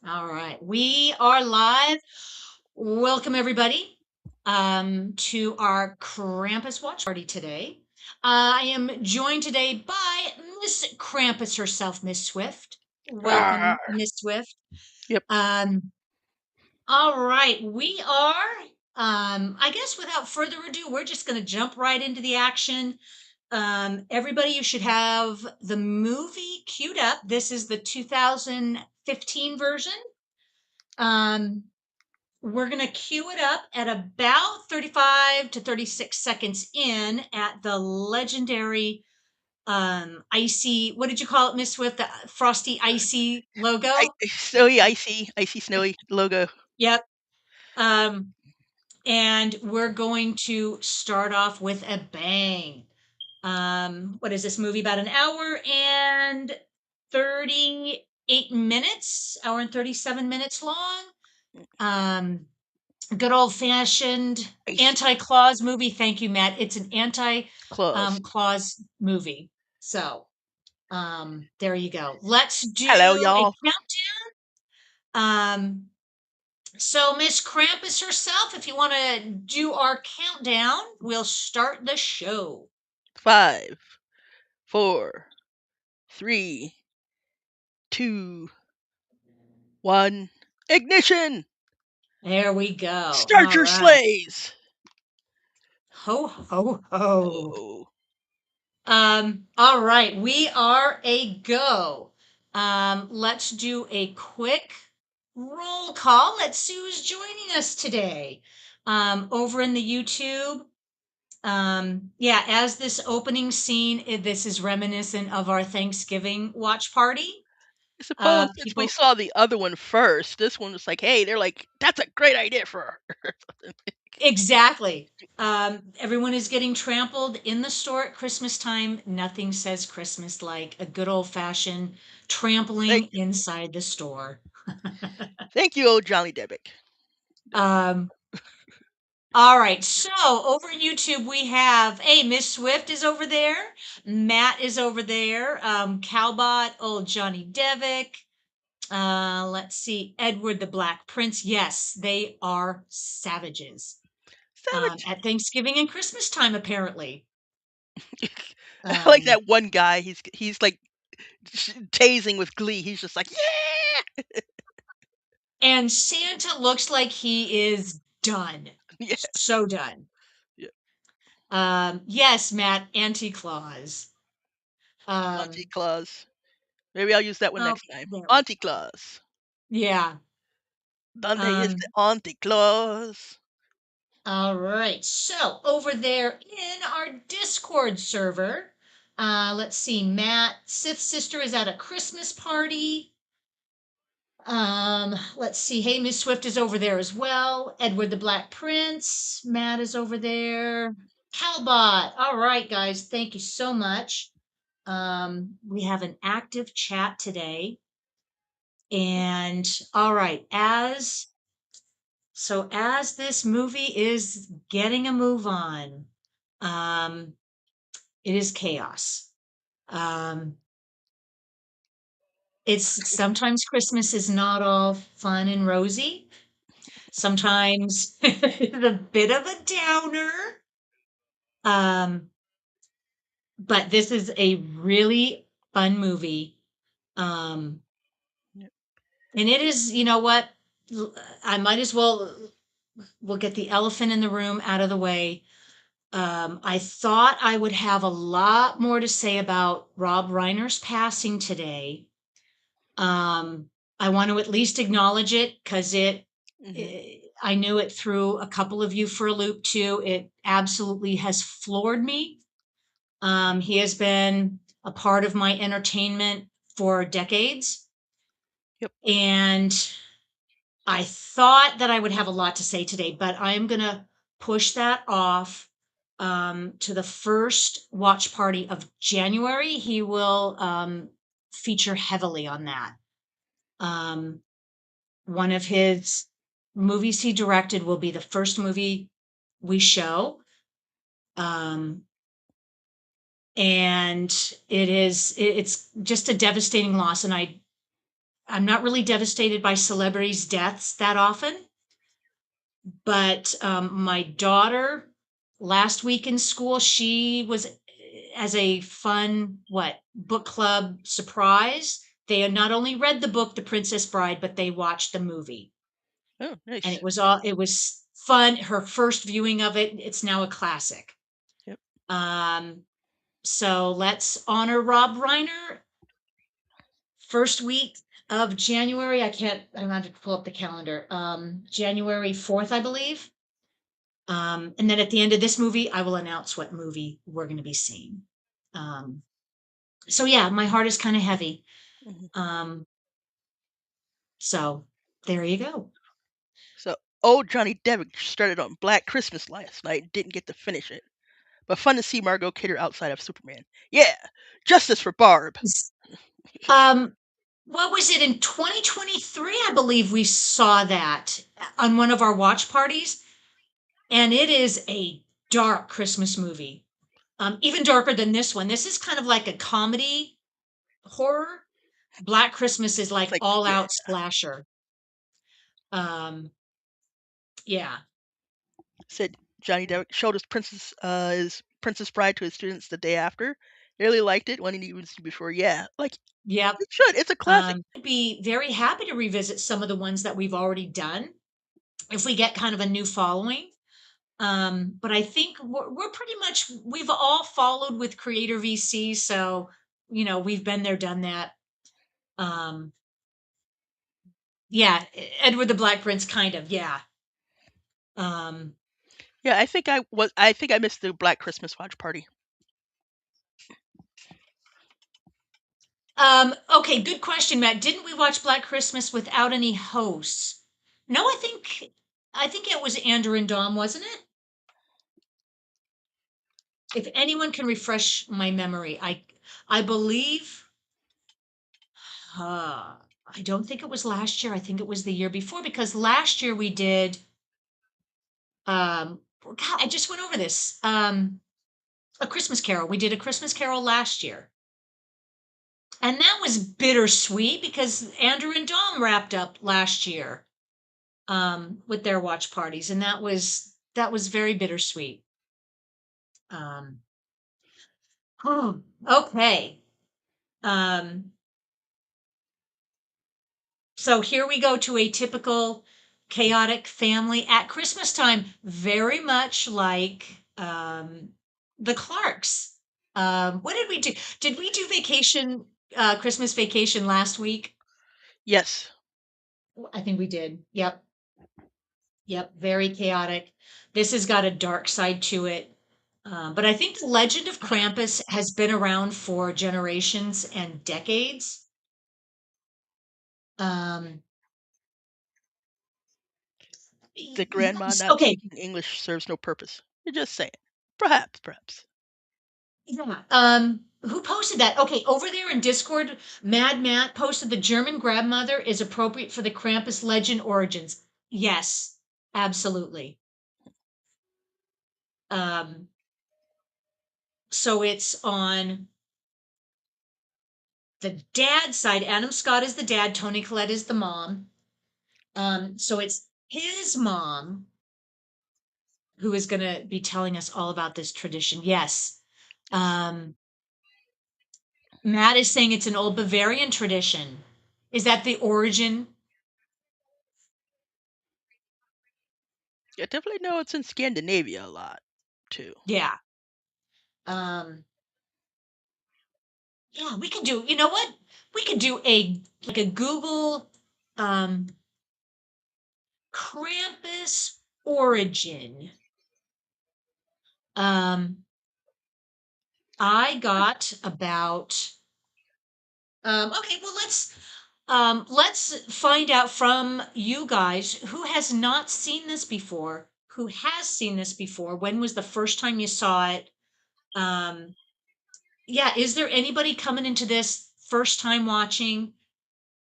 All right, we are live. Welcome everybody to our Krampus watch party today. I am joined today by Miss Krampus herself, Miss Swift. Rawr. Welcome, Miss Swift. Yep. Um, all right, we are. I guess without further ado, we're just going to jump right into the action. Everybody, you should have the movie queued up. This is the 2015 version. Um, we're going to cue it up at about 35 to 36 seconds in at the legendary icy, what did you call it, Miss Swift? The frosty icy logo? Snowy, icy, snowy logo. Yep. Um, and we're going to start off with a bang. What is this movie? About an hour and 38 minutes, hour and 37 minutes long. Um, Good old fashioned Icy anti-claus movie. Thank you, Matt. It's an anti claws. claus movie. So there you go. Let's Hello, do a y'all. countdown. So Miss Krampus herself, if you want to do our countdown, we'll start the show. 5, 4, 3, 2, 1. Ignition! There we go. Start All your right. sleighs! Ho ho ho. Oh. All right, we are a go. Let's do a quick roll call. Let's see who's joining us today. Over in the YouTube. Yeah, as this opening scene, this is reminiscent of our Thanksgiving watch party. I suppose since we People, saw the other one first, this one was like, hey, they're like, that's a great idea for her. exactly. Everyone is getting trampled in the store at Christmas time. Nothing says Christmas like a good old fashioned thank, trampling inside the store. thank you, old Johnny Debick. Um, all right. So over YouTube, we have, hey, Miss Swift is over there. Matt is over there. Calbot, old Johnny Devick. Let's see. Edward the Black Prince. Yes, they are savages. Savage. At Thanksgiving and Christmas time, apparently. I like Um, that one guy. He's like tasing with glee. He's just like, yeah! and Santa looks like he is done. Yeah. So done. Yeah. Yes, Matt, Auntie Claus. Auntie Um, Claus. Maybe I'll use that one oh, next time. there we Auntie go. Claus. Yeah. Sunday is the Um, Auntie Claus. all right. So over there in our Discord server, let's see. Matt, Sith sister is at a Christmas party. Let's see. Hey, Miss Swift is over there as well. Edward the Black Prince. Matt is over there. Calbot. All right, guys. Thank you so much. We have an active chat today. And all right, as this movie is getting a move on, um, it is chaos. Um, it's sometimes Christmas is not all fun and rosy. Sometimes it's a bit of a downer. Um, but this is a really fun movie. Um, Yeah. and it is, you know what? I might as well, we'll get the elephant in the room out of the way. I thought I would have a lot more to say about Rob Reiner's passing today. Um, I want to at least acknowledge it because Hmm. I knew it threw a couple of you for a loop too. It absolutely has floored me. He has been a part of my entertainment for decades. Yep. And I thought that I would have a lot to say today, but I'm going to push that off to the first watch party of January. He will feature heavily on that. Um, One of his movies he directed will be the first movie we show. Um, and it's just a devastating loss. And I'm not really devastated by celebrities' deaths that often, but my daughter last week in school, she was as a fun book club surprise. They had not only read the book The Princess Bride, but they watched the movie, Oh, and nice. it was fun. Her first viewing of it, it's now a classic. Yep. Um, so let's honor Rob Reiner. First week of January. I'm going to pull up the calendar. January 4th, I believe. And then at the end of this movie, I will announce what movie we're going to be seeing. Um, so yeah, my heart is kind of heavy. Mhm. Um, so there you go. So, old Johnny Depp started on Black Christmas last night. Didn't get to finish it, but fun to see Margot Kidder outside of Superman. Yeah, justice for Barb. Um, what was it in 2023? I believe we saw that on one of our watch parties, and it is a dark Christmas movie. Even darker than this one. This is kind of like a comedy horror. Black Christmas is It's like like, all yeah, out splasher. Um, yeah. said Johnny Depp showed his Princess Bride to his students the day after. They really liked it. Wanting to even see before. Yeah, like Yep. it should. It's a classic. I'd be very happy to revisit some of the ones that we've already done if we get kind of a new following. But I think we're pretty much, we've all followed with Creator VC. So, we've been there, done that. Um, yeah. Edward the Black Prince, kind of. Yeah. Um, Yeah, I think I was. I think I missed the Black Christmas watch party. okay. Good question, Matt. Didn't we watch Black Christmas without any hosts? No, I think it was Andrew and Dom, wasn't it? If anyone can refresh my memory, I believe, I don't think it was last year. I think it was the year before, because last year we did, God, I just went over this. A Christmas Carol. We did a Christmas Carol last year. And that was bittersweet because Andrew and Dom wrapped up last year with their watch parties, and that was very bittersweet. Um, okay. Um, So here we go to a typical chaotic family at Christmas time, very much like the Clarks. What did we do? Did we do vacation, Christmas vacation last week? Yes, I think we did. Yep. Yep. Very chaotic. This has got a dark side to it. But I think the legend of Krampus has been around for generations and decades. Um, the grandma not okay. speaking English serves no purpose. You're just saying. Perhaps, perhaps. Yeah. Who posted that? Okay, over there in Discord, Mad Matt posted the German grandmother is appropriate for the Krampus legend origins. Yes, absolutely. Um, so it's on the dad side. Adam Scott is the dad, Tony Collette is the mom. So it's his mom who is going to be telling us all about this tradition. Yes. Yes. Um, Matt is saying it's an old Bavarian tradition. Is that the origin? I definitely know it's in Scandinavia a lot too. Yeah. Um, yeah, we could do, you know what? We could do a Google um Krampus origin. Um, I got about okay, well let's find out from you guys who has not seen this before, who has seen this before. When was the first time you saw it? Um, yeah, is there anybody coming into this first time watching?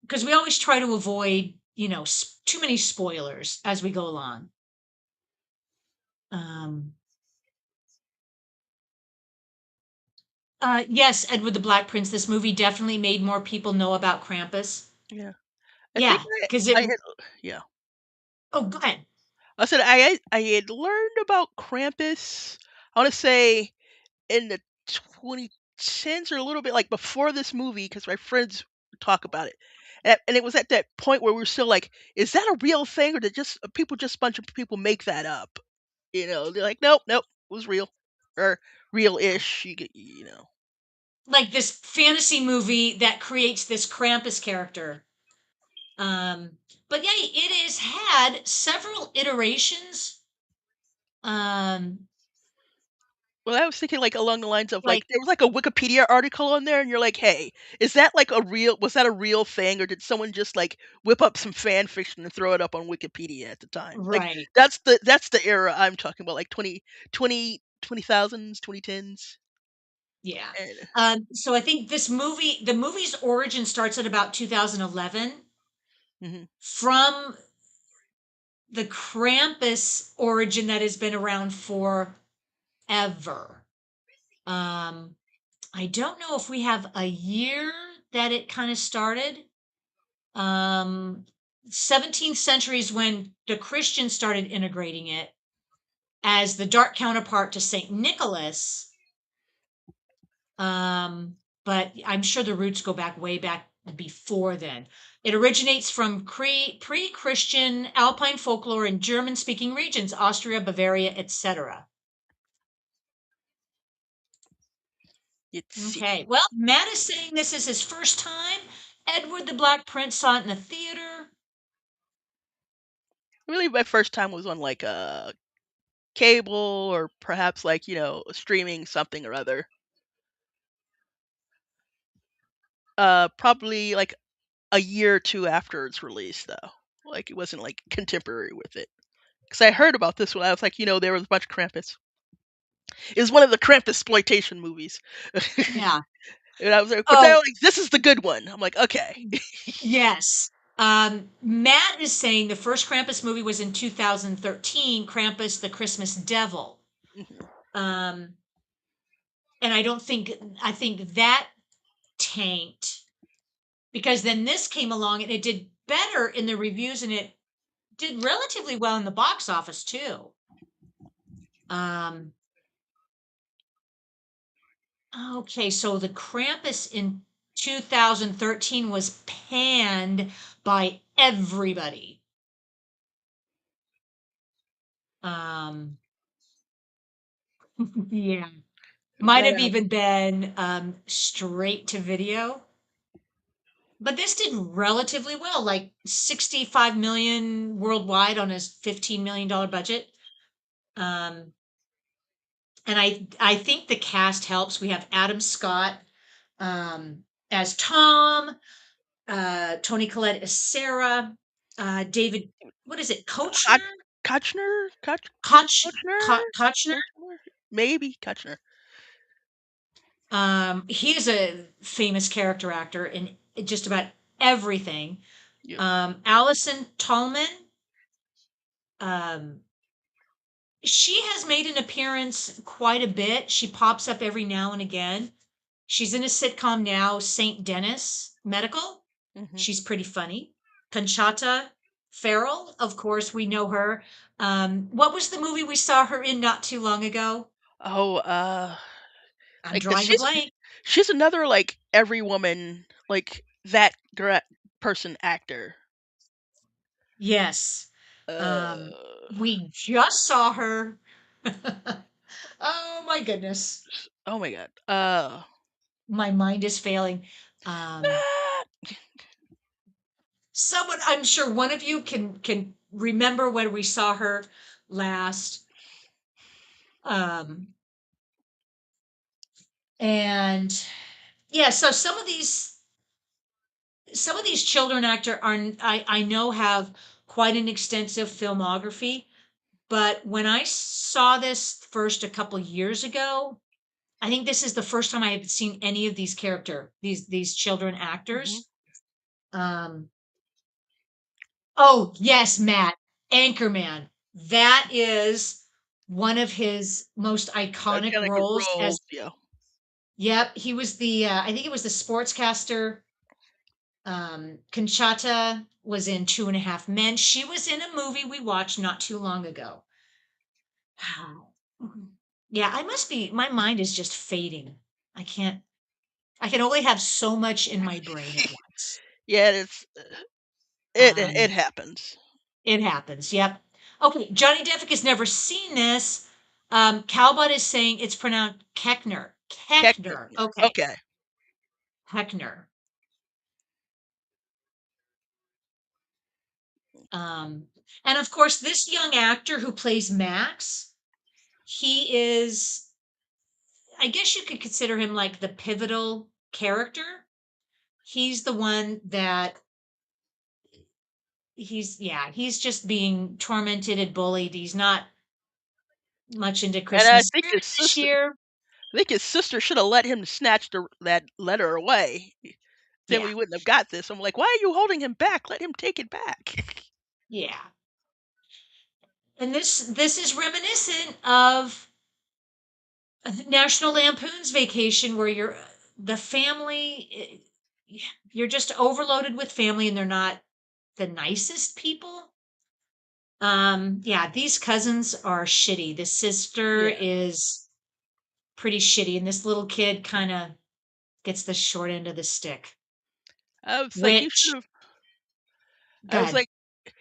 Because we always try to avoid, too many spoilers as we go along. Um, yes, Edward the Black Prince. This movie definitely made more people know about Krampus. Yeah. I think Yeah, because it I had yeah. oh, go ahead. I said I had learned about Krampus, I wanna say in the 2010s or a little bit, like, before this movie, because my friends talk about it. And it was at that point where we are still like, "Is that a real thing, or did just people just bunch of people make that up?" You know? They're like, "Nope, nope, it was real." Or real-ish, you know. Like this fantasy movie that creates this Krampus character. But yeah, it has had several iterations. Um, Well, I was thinking, like, along the lines of, like like, there was, like, a Wikipedia article on there, and you're like, "Hey, is that, like, a real was that a real thing, or did someone just, like, whip up some fan fiction and throw it up on Wikipedia at the time?" Like, right, that's the era I'm talking about, like, 2010s. yeah. And So I think the movie's origin starts at about 2011 mhm. from the Krampus origin that has been around forever. Um, I don't know if we have a year that it kind of started. Um, 17th century is when the Christians started integrating it as the dark counterpart to Saint Nicholas. Um, but I'm sure the roots go back way back before then. It originates from pre-Christian Alpine folklore in German-speaking regions, Austria, Bavaria, etc. Let's see. Okay. Well, Matt is saying this is his first time. Edward the Black Prince saw it in the theater. Really, my first time was on, like, cable or perhaps, like, streaming something or other. Probably, like, a year or 2 after its release, though. Like, it wasn't, like, contemporary with it. Because I heard about this one, I was like, there was a bunch of Krampus. It was one of the Krampus exploitation movies. Yeah. And I was like, but they're Oh, like, "This is the good one." I'm like, "Okay." yes. Matt is saying the first Krampus movie was in 2013, Krampus the Christmas Devil. Mhm. Um, and I think that tanked because then this came along and it did better in the reviews and it did relatively well in the box office too. Um, okay, so the Krampus in 2013 was panned by everybody. Um, yeah. Might That have even been straight to video. But this did relatively well, like 65 million worldwide on a $15 million budget. Um, and I think the cast helps. We have Adam Scott as Tom, Tony Collette as Sarah, David, what is it, Koch Kochner? Kochner? Kochner? Kochner? Kochner? Maybe Kochner. He is a famous character actor in just about everything. Yep. Allison Tallman, um, she has made an appearance quite a bit. She pops up every now and again. She's in a sitcom now, St. Denis Medical. Mhm. She's pretty funny. Conchata Farrell, of course, we know her. What was the movie we saw her in not too long ago? Oh, I'm like, 'cause drawing a blank. she's another, like, every woman, like, that person actor. Yes. Um, Uh, we just saw her. Oh my goodness. oh my god. My mind is failing. Um, Ah, someone, I'm sure one of you can remember when we saw her last. Um, and yeah, so some of these children actor are I know have quite an extensive filmography, but when I saw this first a couple years ago, I think this is the first time I have seen any of these children mhm. actors. Um, oh yes, Matt, Anchorman. That is one of his most iconic Iconic roles. As roles, yeah. yep, he was the I think it was the sportscaster Conchata. was in Two and a Half Men. She was in a movie we watched not too long ago. Yeah, I must be, my mind is just fading. I can't, I can only have so much in my brain at once. Yeah, it Um, happens. it happens. Yep. Okay, Johnny Depp has never seen this. Calbot is saying it's pronounced Keckner. Hector. Keckner. Okay, Okay. Heckner. Um, and of course, this young actor who plays Max, he is, I guess you could consider him like the pivotal character. He's the one that he's just being tormented and bullied. He's not much into And I Christmas think spirit his this sister year. should have let him snatch that letter away. Then Yeah, we wouldn't have got this. I'm like, why are you holding him back? Let him take it back. yeah. And this is reminiscent of National Lampoon's Vacation, where the family, you're just overloaded with family, and they're not the nicest people. Yeah, these cousins are shitty. The sister Yeah. is pretty shitty, and this little kid kind of gets the short end of the stick. I was like, you should Which, have. I was God, like,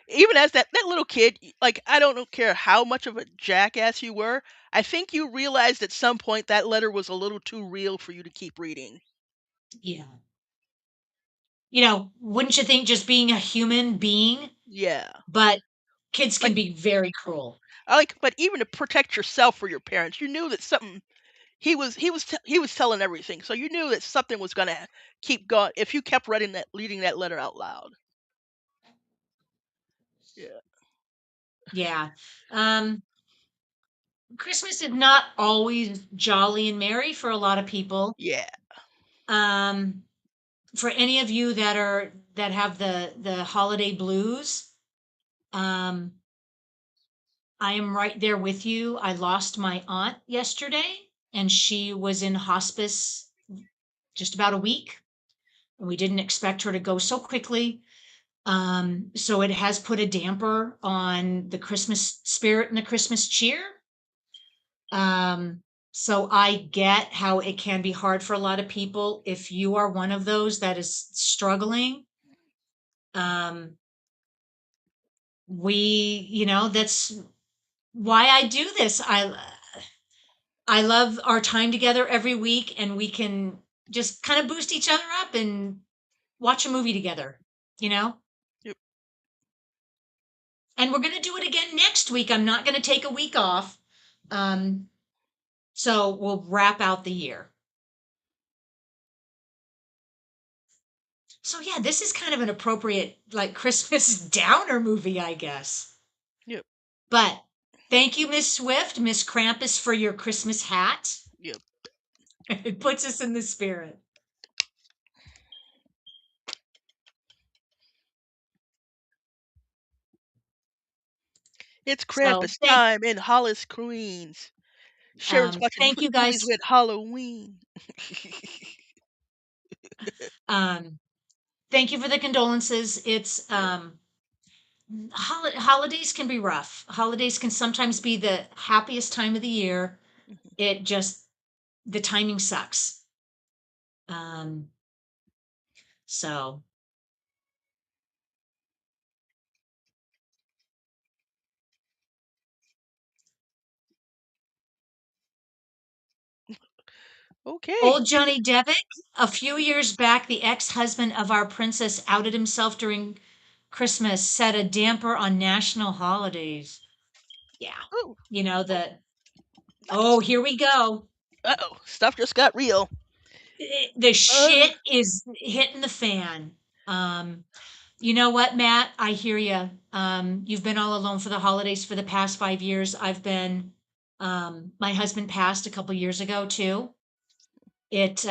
even as that little kid, like I don't care how much of a jackass you were. I think you realized at some point that letter was a little too real for you to keep reading. yeah. Wouldn't you think just being a human being? Yeah. But kids can Like be very cruel. but even to protect yourself or your parents, you knew that something he was telling everything. So you knew that something was going to keep going if you kept reading that letter out loud. Yeah. Yeah. Um, Christmas is not always jolly and merry for a lot of people. Yeah. Um, for any of you that have the holiday blues, um, I am right there with you. I lost my aunt yesterday, and she was in hospice just about a week. And we didn't expect her to go so quickly. So it has put a damper on the Christmas spirit and the Christmas cheer. Um, so I get how it can be hard for a lot of people. If you are one of those that is struggling, um, that's why I do this. I love our time together every week, and we can just kind of boost each other up and watch a movie together, you know? Yep. And we're going to do it again next week. I'm not going to take a week off. Um, so we'll wrap out the year. So yeah, this is kind of an appropriate like Christmas downer movie, I guess. Yep. But thank you, Miss Swift, Miss Krampus, for your Christmas hat. Yep. It puts us in the spirit. It's So Krampus time in Hollis, Queens. Sharon's watching thank you movies guys. with Halloween. Um, thank you for the condolences. It's Yep. holidays can be rough. Holidays can sometimes be the happiest time of the year. Mhm. It just the timing sucks. Um, so Okay. old Johnny Devick, a few years back, the ex-husband of our princess outed himself during Christmas, set a damper on national holidays. Yeah. Oh, You know oh, the nice. oh, here we go. Uh-oh, stuff just got real. The Uh, shit is hitting the fan. Um, you know what, Matt? I hear you. You've been all alone for the holidays for the past 5 years. My husband passed a couple years ago too. It,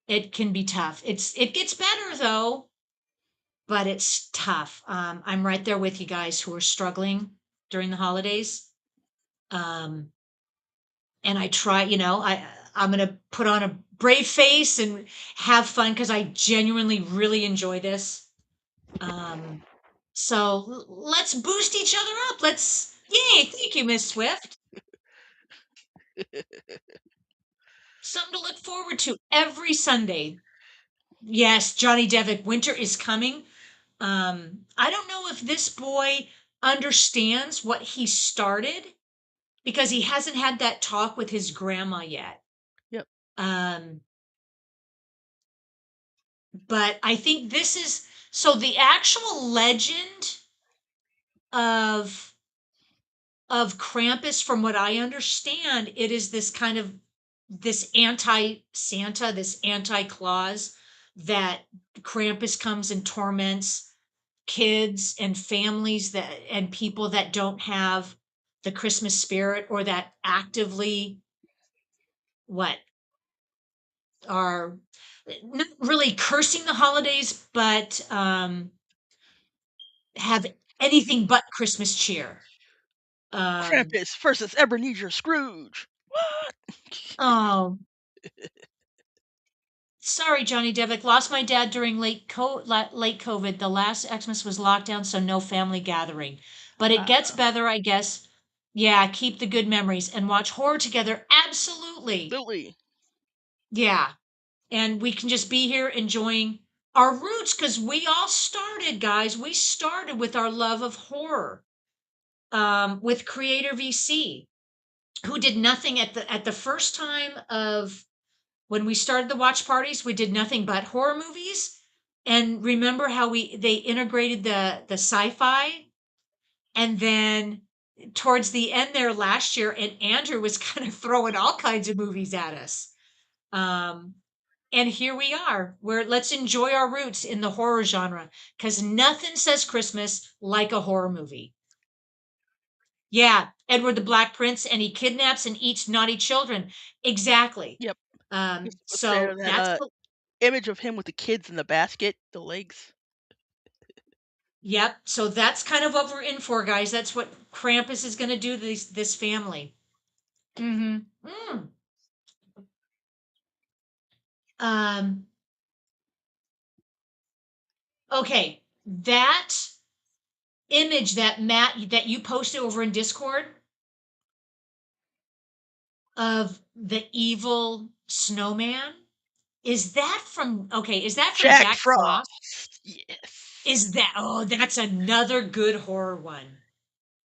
it can be tough. It gets better though, but it's tough. I'm right there with you guys who are struggling during the holidays. Um, and I try, I'm gonna put on a brave face and have fun because I genuinely really enjoy this. Um, so let's boost each other up. Yay! Thank you, Miss Swift. Something to look forward to every Sunday. Yes, Johnny Devick, winter is coming. I don't know if this boy understands what he started because he hasn't had that talk with his grandma yet. Yep. Um, but I think this is so the actual legend of Krampus, from what I understand, it is this kind of this anti-Santa, this anti-Claus that Krampus comes and torments kids and families that and people that don't have the Christmas spirit or that actively what are not really cursing the holidays, but have anything but Christmas cheer. Um, Krampus versus Ebenezer Scrooge. What? oh, sorry, Johnny Devick. Lost my dad during late COVID. The last Xmas was lockdown, so no family gathering. But it gets Ah, better, I guess. Yeah, keep the good memories and watch horror together. Absolutely. absolutely. Yeah. And we can just be here enjoying our roots because we all started, guys. We started with our love of horror, with Creator VC, who did nothing at the first time of when we started the watch parties, we did nothing but horror movies. And remember how they integrated the sci-fi, and then towards the end there last year, and Andrew was kind of throwing all kinds of movies at us. Um, and here we are. Let's enjoy our roots in the horror genre because nothing says Christmas like a horror movie. Yeah, Edward the Black Prince, and he kidnaps and eats naughty children. Exactly. Yep. Was there So that that's image of him with the kids in the basket, the legs? Yep. So that's kind of what we're in for, guys. That's what Krampus is going to do to this family. Mm-hmm. Mm. Um, okay. That image that you posted over in Discord of the evil snowman, is that from Jack Jack Frost? Frost. Yes. Is that, oh, that's another good horror one.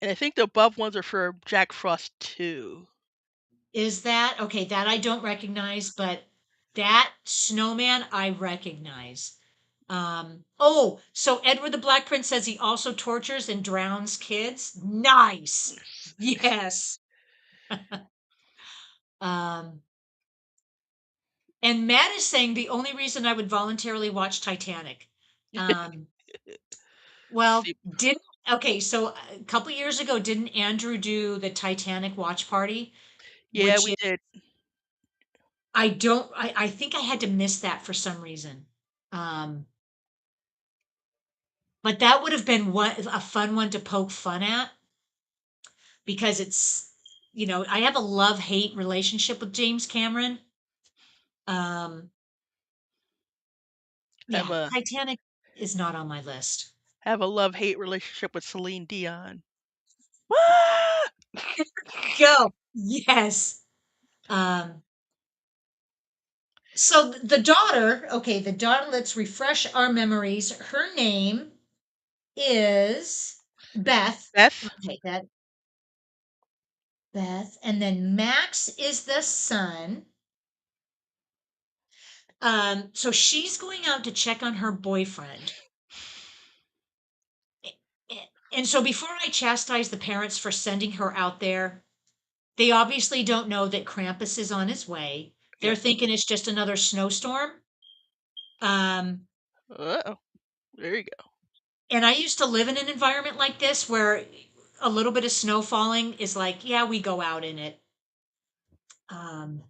And I think the above ones are for Jack Frost too. Is that okay? That I don't recognize, but that snowman I recognize. Oh, so Edward the Black Prince says he also tortures and drowns kids. Nice. Yes. Um, and Matt is saying the only reason I would voluntarily watch Titanic. Um, well, See, didn't okay, so a couple years ago, didn't Andrew do the Titanic watch party? yeah, Which we is, did. I think I had to miss that for some reason. Um, but that would have been a fun one to poke fun at because I have a love-hate relationship with James Cameron. Um, Have yeah, a Titanic is not on my list. have a love-hate relationship with Celine Dion. What? Go. Yes. Um, so the daughter, let's refresh our memories. Her name is Beth. Beth? Okay, that Beth. And then Max is the son. So she's going out to check on her boyfriend. And so before I chastise the parents for sending her out there, they obviously don't know that Krampus is on his way. They're Yep. thinking it's just another snowstorm. Um, Uh-oh. There you go. and I used to live in an environment like this where a little bit of snow falling is like, yeah, we go out in it. Um,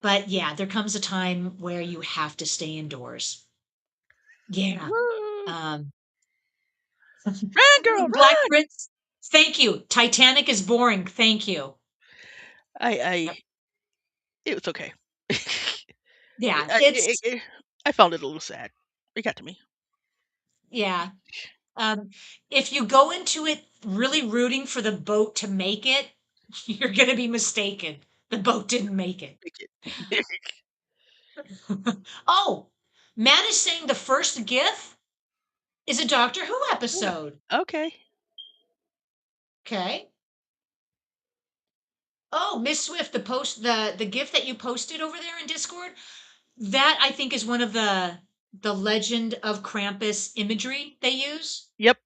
but yeah, there comes a time where you have to stay indoors. Yeah. Woo! Um, Run, girl, Black run! Prince, thank you. Titanic is boring. Thank you. I Yep. it was okay. Yeah, I it's I found it a little sad. It got to me. Yeah. Um, if you go into it really rooting for the boat to make it, you're gonna be mistaken. The boat didn't make it. Pick it. Oh, Matt is saying the first GIF is a Doctor Who Yeah. episode. Okay. Okay. Oh, Miss Swift, the GIF that you posted over there in Discord, that I think is one of the Legend of Krampus imagery they use. Yep.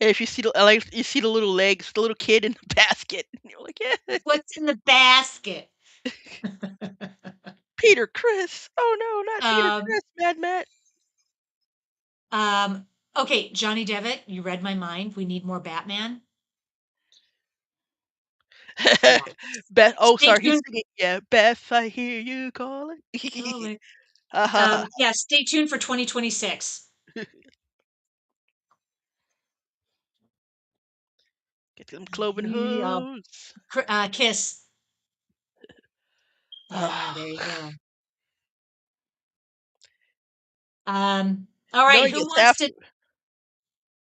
And if you see the like, you see the little legs, the little kid in the basket, and you're like, "Yeah, What's in the basket? Peter Chris. Oh, no, not Peter Um, Chris, Mad Matt." um, okay, Johnny Devitt, you read my mind. We need more Batman. Yeah. Beth, oh, Stay sorry, he's tuned. singing, yeah, "Beth, I hear you calling." Oh, wait. Ha ha ha. Yeah, stay tuned for 2026. Get them cloven Yeah. hooves. Kiss. Yeah, Ah, there you go. All right, knowing it's after.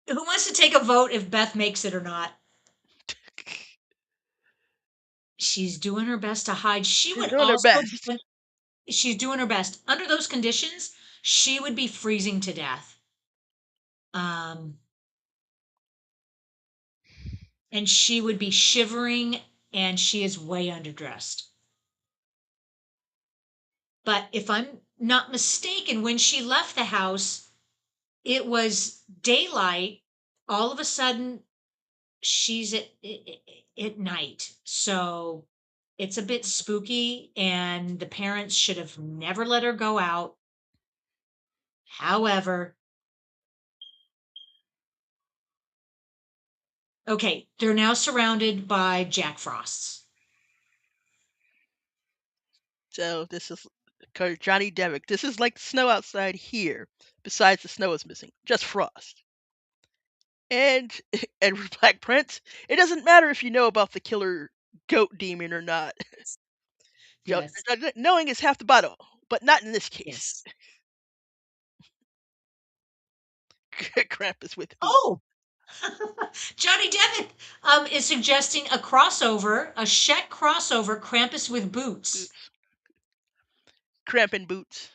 who wants to take a vote if Beth makes it or not? She's doing her best to hide. She She's would doing her also, best. she's doing her best. Under those conditions, she would be freezing to death. Um, and she would be shivering and she is way underdressed. But if I'm not mistaken, when she left the house, it was daylight. All of a sudden, she's at night. So it's a bit spooky, and the parents should have never let her go out. However, okay, they're now surrounded by Jack Frosts. So this is 'cause Johnny Devick. This is like the snow outside here. Besides, the snow is missing, just frost. And and with Black Prince, it doesn't matter if you know about the killer goat demon or not. Jo- Yes, Knowing is half the battle, but not in this case. yes. Krampus with boots. Oh, Johnny Devitt is suggesting a crossover, a Shrek crossover, Krampus with boots. Boots. Cramping boots.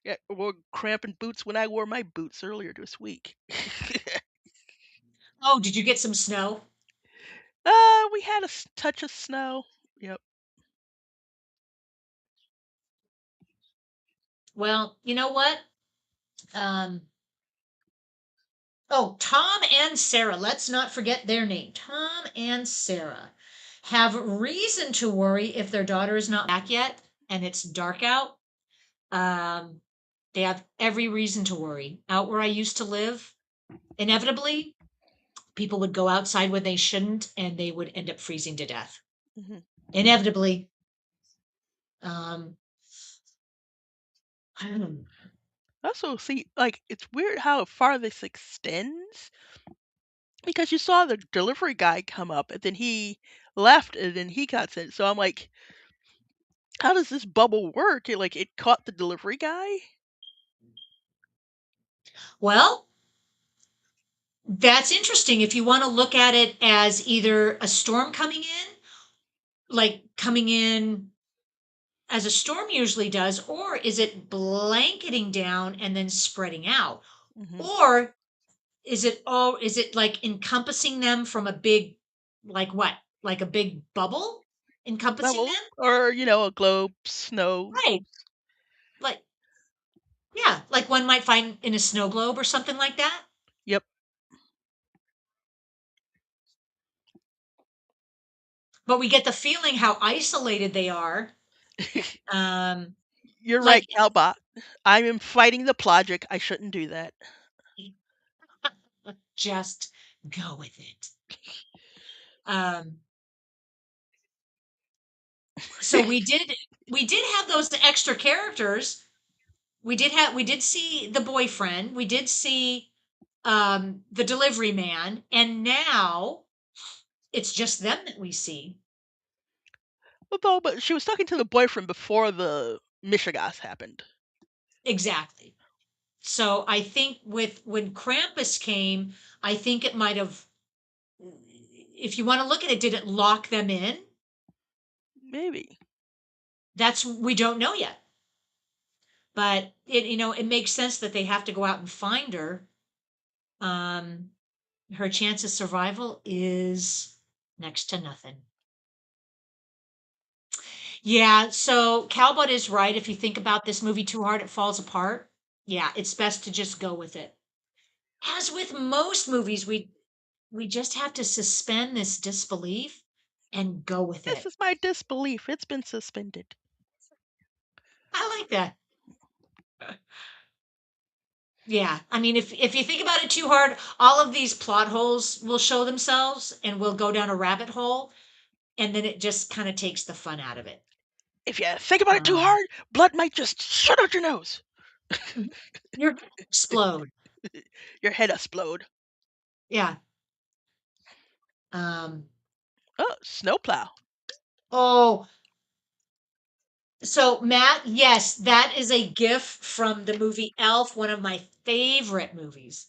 Yeah, I wore cramping boots when I wore my boots earlier this week. Oh, did you get some snow? We had a touch of snow. Yep. Well, you know what? Um, Oh, Tom and Sarah. Let's not forget their name. Tom and Sarah have reason to worry if their daughter is not back yet and it's dark out. Um, they have every reason to worry. Out where I used to live, inevitably, people would go outside when they shouldn't and they would end up freezing to death. Mhm. Inevitably. Um, hmm. Also, see, like, it's weird how far this extends because you saw the delivery guy come up and then he left and then he got sent. So I'm like, how does this bubble work? Like, it caught the delivery guy? Well, that's interesting. If you want to look at it as either a storm coming in, like coming in as a storm usually does, or is it blanketing down and then spreading out? Hmm. Or is it like encompassing them from a big, like what? Like a big bubble encompassing Bubble. them? Or, a globe, snow. Right. Like, yeah, like one might find in a snow globe or something like that. Yep. But we get the feeling how isolated they are. Um, You're right, like Calbot. I am fighting the logic. I shouldn't do that. just go with it. Um, so we did have those extra characters. We did see the boyfriend, we did see the delivery man, and now it's just them that we see. Although, but she was talking to the boyfriend before the Mishigas happened. Exactly. So I think with when Krampus came, I think it might have, if you want to look at it, did it lock them in? Maybe. That's, we don't know yet. But it makes sense that they have to go out and find her. Um, her chance of survival is next to nothing. Yeah, so Calbot is right. If you think about this movie too hard, it falls apart. Yeah, it's best to just go with it. As with most movies, we just have to suspend this disbelief and go with This it. is my disbelief. It's been suspended. I like that. Yeah, I mean, if you think about it too hard, all of these plot holes will show themselves, and we'll go down a rabbit hole, and then it just kind of takes the fun out of it. If you think about it too Um, hard, blood might just shoot out your nose. you're gonna explode. Your head explode. Yeah. Um, Oh, snowplow. oh, so Matt, yes, that is a gif from the movie Elf, one of my favorite movies.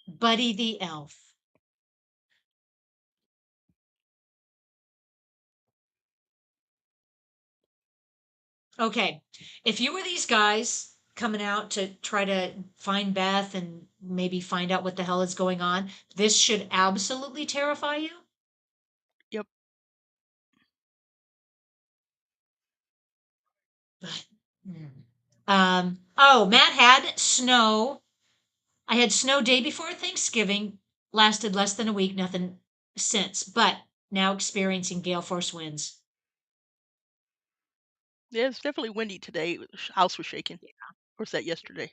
Buddy the Elf. Okay, if you were these guys coming out to try to find Beth and maybe find out what the hell is going on, this should absolutely terrify you. Yep. But, mm. Oh, Matt had snow. I had snow day before Thanksgiving, lasted less than a week, nothing since, but now experiencing gale force winds. Yeah, it's definitely windy today. House was shaking. Or was that yesterday?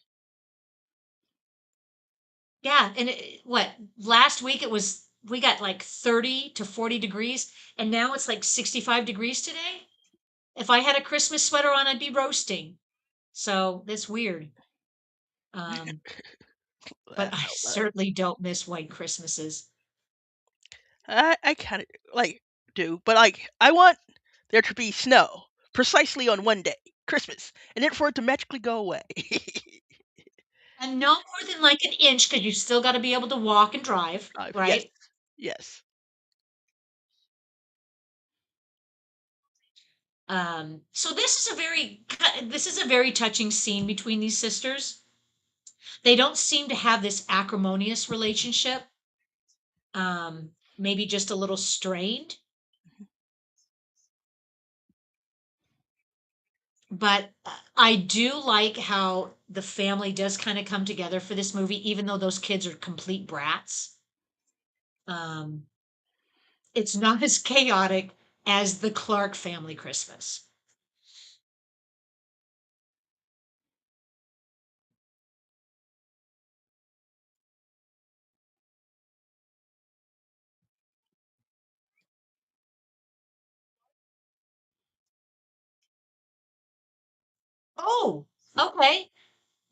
Yeah, and what, last week it was, we got like 30 to 40 degrees, and now it's like 65 degrees today. If I had a Christmas sweater on, I'd be roasting. So that's weird. Um, but Laugh I out loud. certainly don't miss white Christmases. I kind of like do, but like I want there to be snow precisely on one day, Christmas, and then for it to magically go away. And no more than like an inch, because you still got to be able to walk and drive, Yes, right? yes. So this is a very touching scene between these sisters. They don't seem to have this acrimonious relationship. Maybe just a little strained, but I do like how the family does kind of come together for this movie, even though those kids are complete brats. Um, it's not as chaotic as the Clark family Christmas. Oh, okay.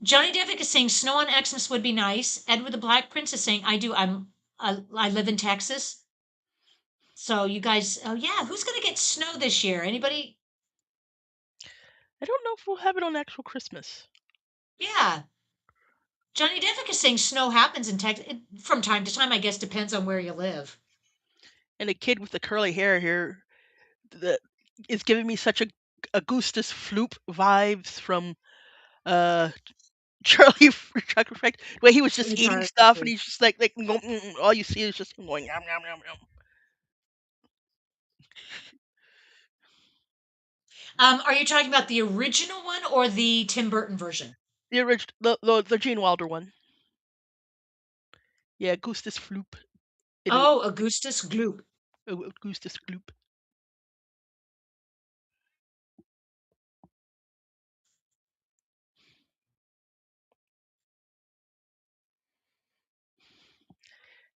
Johnny Devick is saying snow on Xmas would be nice. Edward the Black Prince is saying I do. I live in Texas, so you guys. Oh yeah, who's gonna get snow this year? Anybody? I don't know if we'll have it on actual Christmas. Yeah, Johnny Devick is saying snow happens in Texas from time to time. I guess depends on where you live. And the kid with the curly hair here that is giving me such a Augustus Floop vibes from uh Charlie Chocolate Factory, where he was just Sweet eating heart. stuff and he's just like all you see is just him going yum yum yum yum. Are you talking about the original one or the Tim Burton version? The original, the Gene Wilder one. Yeah, Augustus Floop. It, Oh, Augustus Gloop. Augustus Gloop.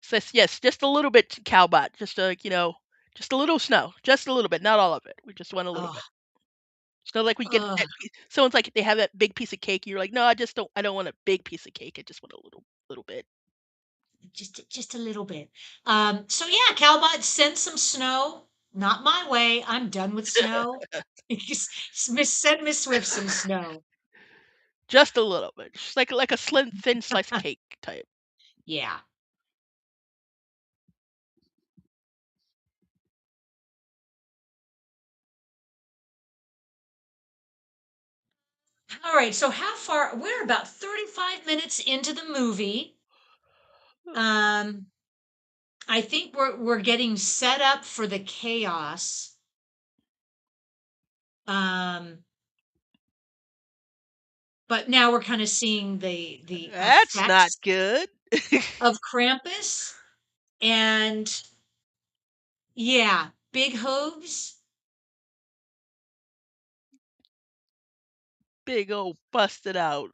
Says yes, just a little bit cowbot, just just a little snow, just a little bit, not all of it. We just want a little Oh, bit. It's not like we get ugh. that. Someone's like they have that big piece of cake. You're like, no, I just don't. I don't want a big piece of cake. I just want a little bit. Just a little bit. So yeah, Calbot, send some snow. Not my way. I'm done with snow. Send Miss Swift some snow. Just a little bit, just like a slim, thin slice of cake type. Yeah. All right. So how far? We're about 35 minutes into the movie. Um, I think we're getting set up for the chaos. Um, but now we're kind of seeing the That's not effects good. of Krampus, and yeah, big hooves. Big old busted out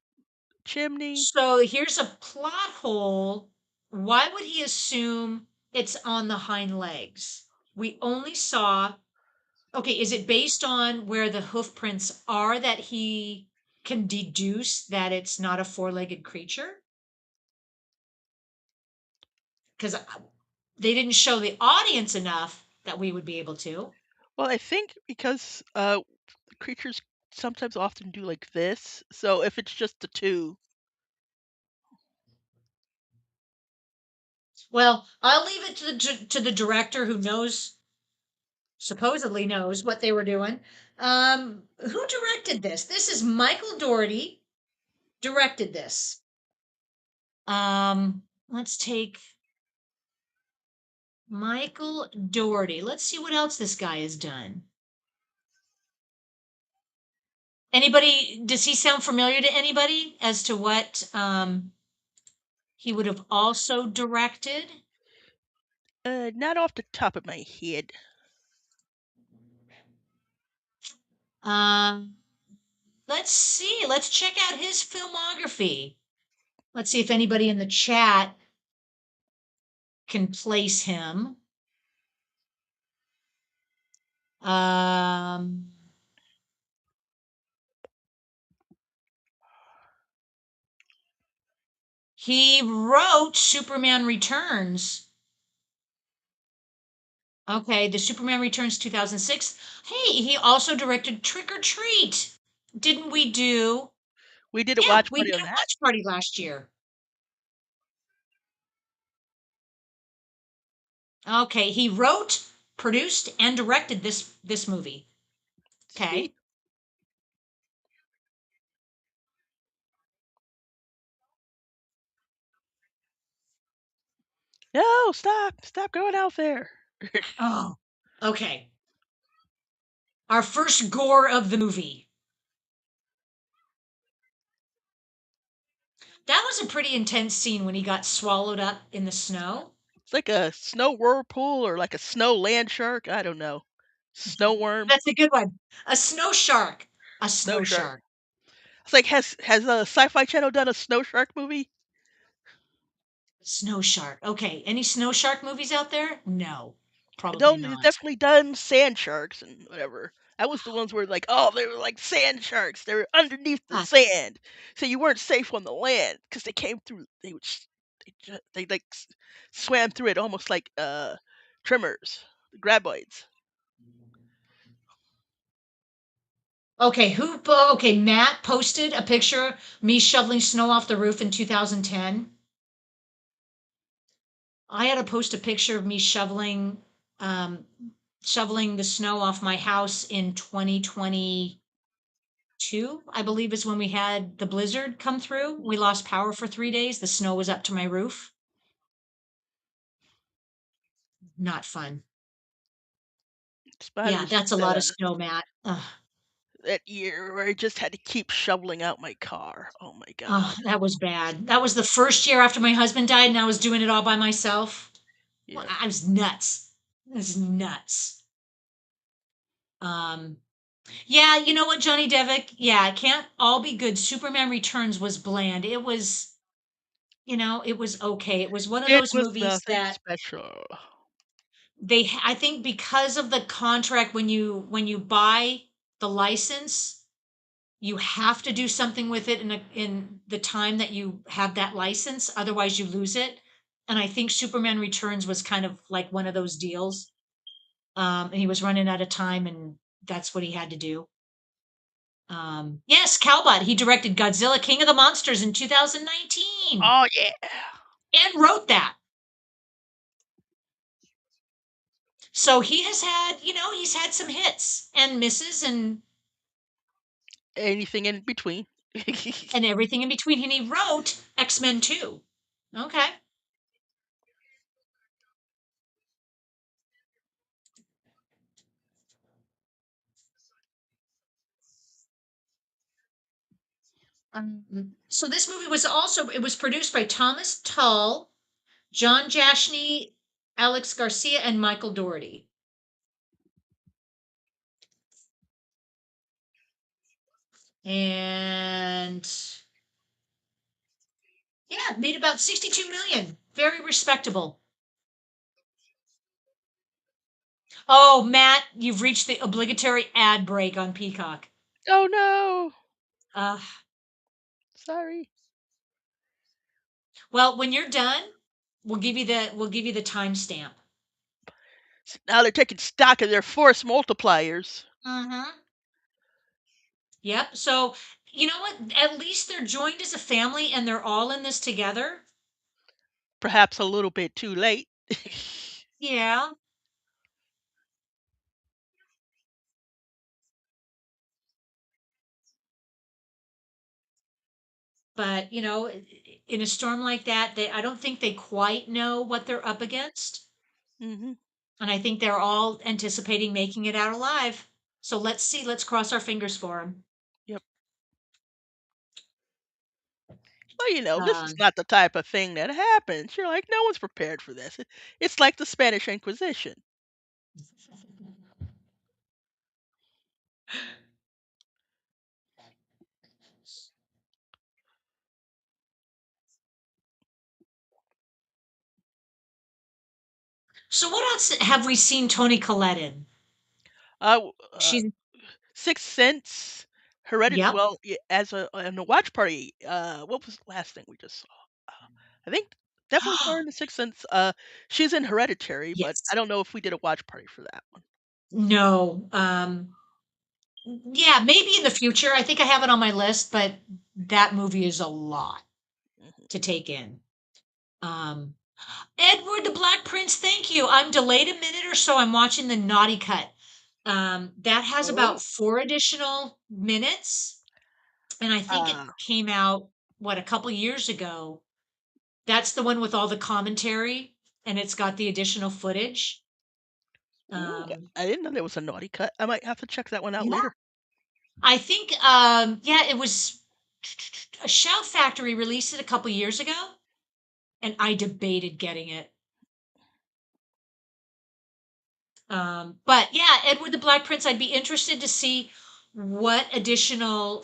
chimney. So here's a plot hole. Why would he assume it's on the hind legs? We only saw, okay, is it based on where the hoof prints are that he can deduce that it's not a four-legged creature? Because they didn't show the audience enough that we would be able to. Well, I think because creatures sometimes often do like this, so if it's just the two, Well, I'll leave it to the director who knows, supposedly knows what they were doing. Who directed this? This is Michael Dougherty directed this. Let's take Michael Dougherty. Let's see what else this guy has done. Anybody, does he sound familiar to anybody as to what he would have also directed? not off the top of my head. Um, let's see. Let's check out his filmography. Let's see if anybody in the chat can place him. Um, he wrote Superman Returns. Okay, the Superman Returns 2006. Hey, he also directed Trick or Treat. Didn't we do? We did a Yeah, watch we party did on a that. watch party last year. Okay, he wrote, produced, and directed this movie. Sweet. Okay. No, stop going out there. Oh, okay. Our first gore of the movie. That was a pretty intense scene when he got swallowed up in the snow. It's like a snow whirlpool or like a snow land shark. I don't know. Snow worm, That's a good one. A snow shark. A snow snow shark. shark. It's like has a Sci-Fi Channel done a snow shark movie? Snow shark. Okay. Any snow shark movies out there? No, No, probably they've not. definitely done sand sharks and whatever. That was the ones where like, oh, they were like sand sharks. They were underneath the Uh, sand, so you weren't safe on the land because they came through. They like swam through it almost like trimmers, graboids. okay. Okay. Matt posted a picture of me shoveling snow off the roof in 2010. I had to post a picture of me um, shoveling the snow off my house in 2022, I believe is when we had the blizzard come through. We lost power for 3 days. The snow was up to my roof. Not fun. Yeah, Spiders that's a lot of snow, Matt. Ugh. that year where I just had to keep shoveling out my car. Oh my Oh, god. that was bad. That was the first year after my husband died, and I was doing it all by myself. Well, Yeah. I was nuts. It was nuts. Um, yeah, you know what, Johnny Devick? Yeah, it can't all be good. Superman Returns was bland. It was, it was okay. It was one of It those was movies nothing that special. I think because of the contract when you buy the license, you have to do something with it in the time that you have that license, otherwise you lose it. And I think Superman Returns was kind of like one of those deals. And he was running out of time, and that's what he had to do. Yes, Calbot. He directed Godzilla King of the Monsters in 2019 Oh, yeah. and wrote that. So he has had, he's had some hits and misses Anything in between. and everything in between. And he wrote X-Men 2. Okay. So this movie was also it was produced by Thomas Tull, John Jashney, Alex Garcia, and Michael Dougherty. And yeah, it made about 62 million. Very respectable. Oh, Matt, you've reached the obligatory ad break on Peacock. Oh, no. Uh, Sorry. well, when you're done, we'll give you the timestamp. Now they're taking stock of their force multipliers. Mm-hmm. Yep. So you know what? At least they're joined as a family and they're all in this together. Perhaps a little bit too late. Yeah. But in a storm like that, I don't think they quite know what they're up against. Hmm. And I think they're all anticipating making it out alive. So let's see. Let's cross our fingers for them. Yep. Well, this is Um, not the type of thing that happens. You're like, no one's prepared for this. It's like the Spanish Inquisition. so what else have we seen Tony Collette in? Uh, She's Sixth Sense, Yep. well, as a in the watch party. What was the last thing we just saw? I think definitely saw her in the Sixth Sense. She's in Hereditary, but I Yes. don't know if we did a watch party for that one. No. Yeah, maybe in the future. I think I have it on my list, but that movie is a lot Hmm. to take in. Um, Edward the Black Prince, thank you. I'm delayed a minute or so. I'm watching the Naughty Cut. That has about Oh, 4 additional minutes, and I think it uh, came out a couple years ago. That's the one with all the commentary, and it's got the additional footage. ooh, Um, I didn't know there was a naughty cut. I might have to check that one out yeah, later. I think yeah, it was a Shout Factory released it a couple years ago, and I debated getting it. But yeah, Edward the Black Prince, I'd be interested to see what additional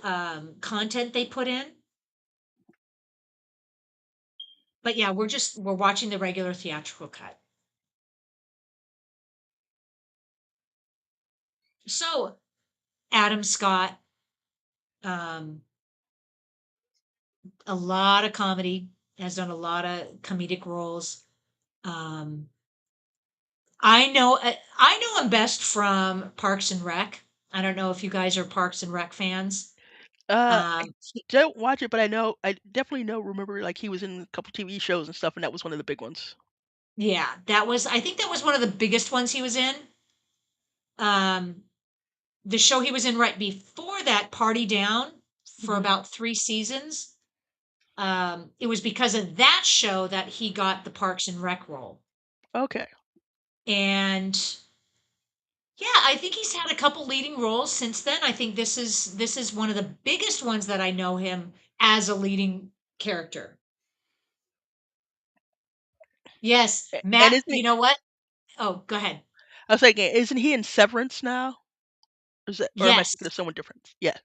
content they put in. But yeah, we're watching the regular theatrical cut. So Adam Scott, um, a lot of comedy, has done a lot of comedic roles. Um, I know him best from Parks and Rec. I don't know if you guys are Parks and Rec fans. I Um, don't watch it, but I definitely remember like he was in a couple TV shows and stuff, and that was one of the big ones. yeah, I think that was one of the biggest ones he was in. Um, the show he was in right before that, Party Down, for Hmm. about 3 seasons. It was because of that show that he got the Parks and Rec role. Okay. And yeah, I think he's had a couple leading roles since then. I think this is one of the biggest ones that I know him as a leading character. Yes, And Matt, isn't you he? know what? Oh, go ahead. I was thinking, isn't he in Severance now? Or am I thinking Yes. of someone different? Yeah,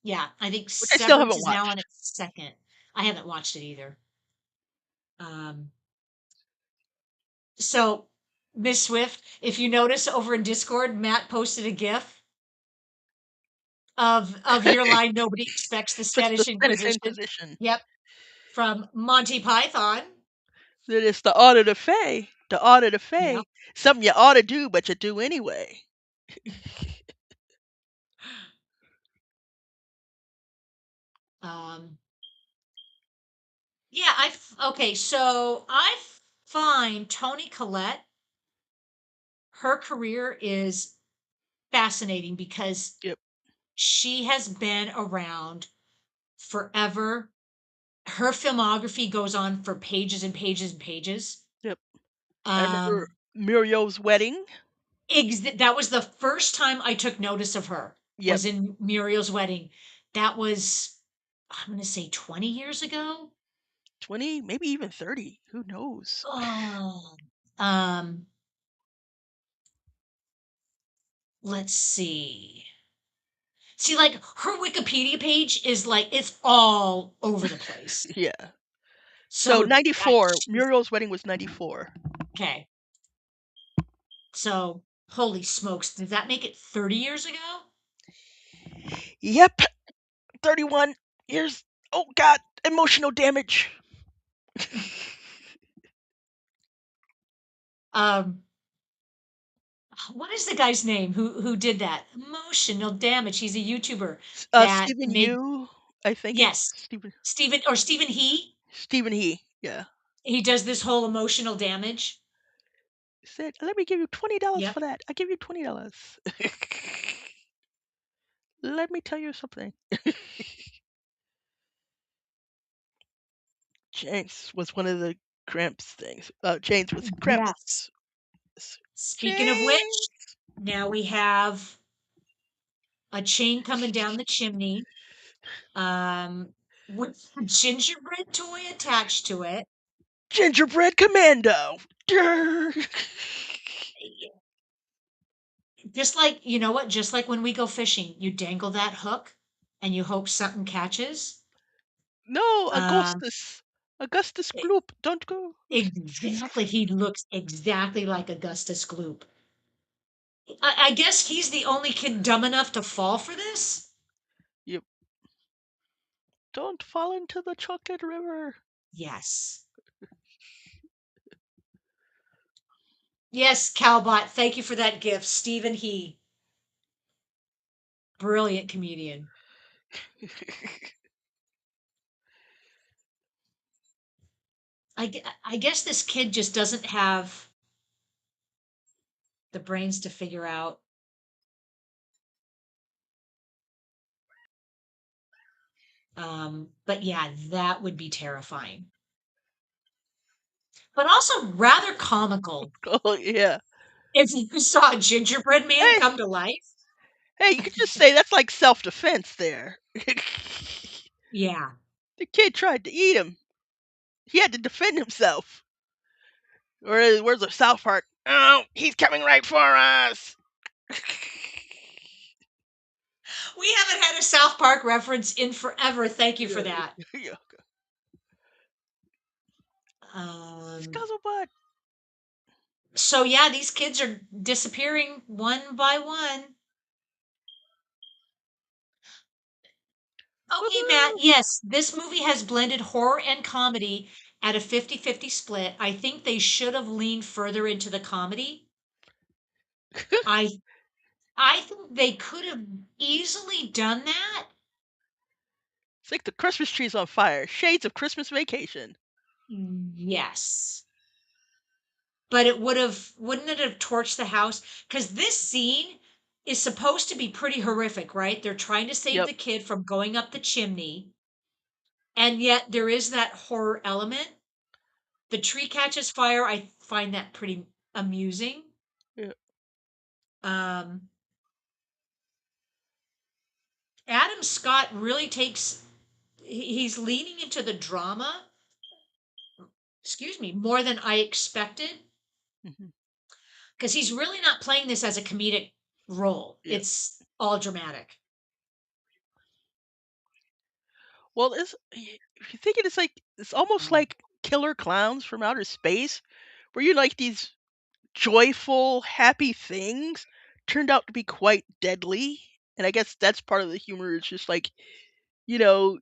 Yeah, I think which I still Severance haven't is now on watched. its second. I haven't watched it either. Um, so Miss Swift, if you notice over in Discord, Matt posted a GIF of your line, nobody expects the Just the Spanish Spanish Inquisition. Inquisition. Yep, from Monty Python. That it's the audit of Faye. The audit of Yep. Faye. Something you ought to do, but you do anyway. Um, yeah, okay, so I find Toni Collette, her career is fascinating because Yep, she has been around forever. Her filmography goes on for pages and pages and pages. yep. I remember Um, Muriel's Wedding. that was the first time I took notice of her, Yep, was in Muriel's Wedding. That was, I'm going to say 20 years ago. 20, maybe even 30. Who knows? Oh, um, let's see. See, like her Wikipedia page is like it's all over the place. Yeah. So So that 94, she's Muriel's Wedding was 94. okay. So holy smokes, did that make it 30 years ago? Yep, 31 years. Oh god, emotional damage. Um, what is the guy's name who did that? Emotional damage. He's a YouTuber that Stephen made Yu, I think it's yes, Stephen Stephen He. Stephen He. Yeah. He does this whole emotional damage. Said, "Let me give you $20 Yep. for that. I give you $20." Let me tell you something. James was one of the Cramps things. James was Yes. Krampus. Speaking of which, James. now we have a chain coming down the chimney, with a gingerbread toy attached to it. Gingerbread Commando. Durr. Just like, you know what? Just like when we go fishing, you dangle that hook and you hope something catches. No, Um, Augustus. Augustus e- Gloop. Don't go. exactly. He looks exactly like Augustus Gloop. I guess he's the only kid dumb enough to fall for this. You don't fall into the chocolate river. Yes. Yes, Calbot. Thank you for that gift. Stephen He, brilliant comedian. I guess this kid just doesn't have the brains to figure out. But yeah, that would be terrifying, but also rather comical Oh yeah. if you saw a gingerbread man Hey, come to life. hey, you could just say that's like self-defense there. Yeah. The kid tried to eat him. He had to defend himself. Where's the South Park? Oh, he's coming right for us. We haven't had a South Park reference in forever. Thank you for Yeah, that. yeah. Um, Scuzzlebutt. so yeah, these kids are disappearing one by one. Okay, Matt, Woohoo! yes, this movie has blended horror and comedy at a 50-50 split. I think they should have leaned further into the comedy. I I think they could have easily done that. It's like the Christmas tree's on fire. Shades of Christmas Vacation. Yes. But it wouldn't it have torched the house? Because this scene is supposed to be pretty horrific, right? They're trying to save Yep. the kid from going up the chimney, and yet there is that horror element. The tree catches fire. I find that pretty amusing. Yeah. Um, Adam Scott really takes, he's leaning into the drama, excuse me, more than I expected, Mhm. because he's really not playing this as a comedic role. Yeah. It's all dramatic. Well, if you think it's like it's almost Um, like killer clowns from outer space, where you like these joyful, happy things turned out to be quite deadly. And I guess that's part of the humor. It's just like you know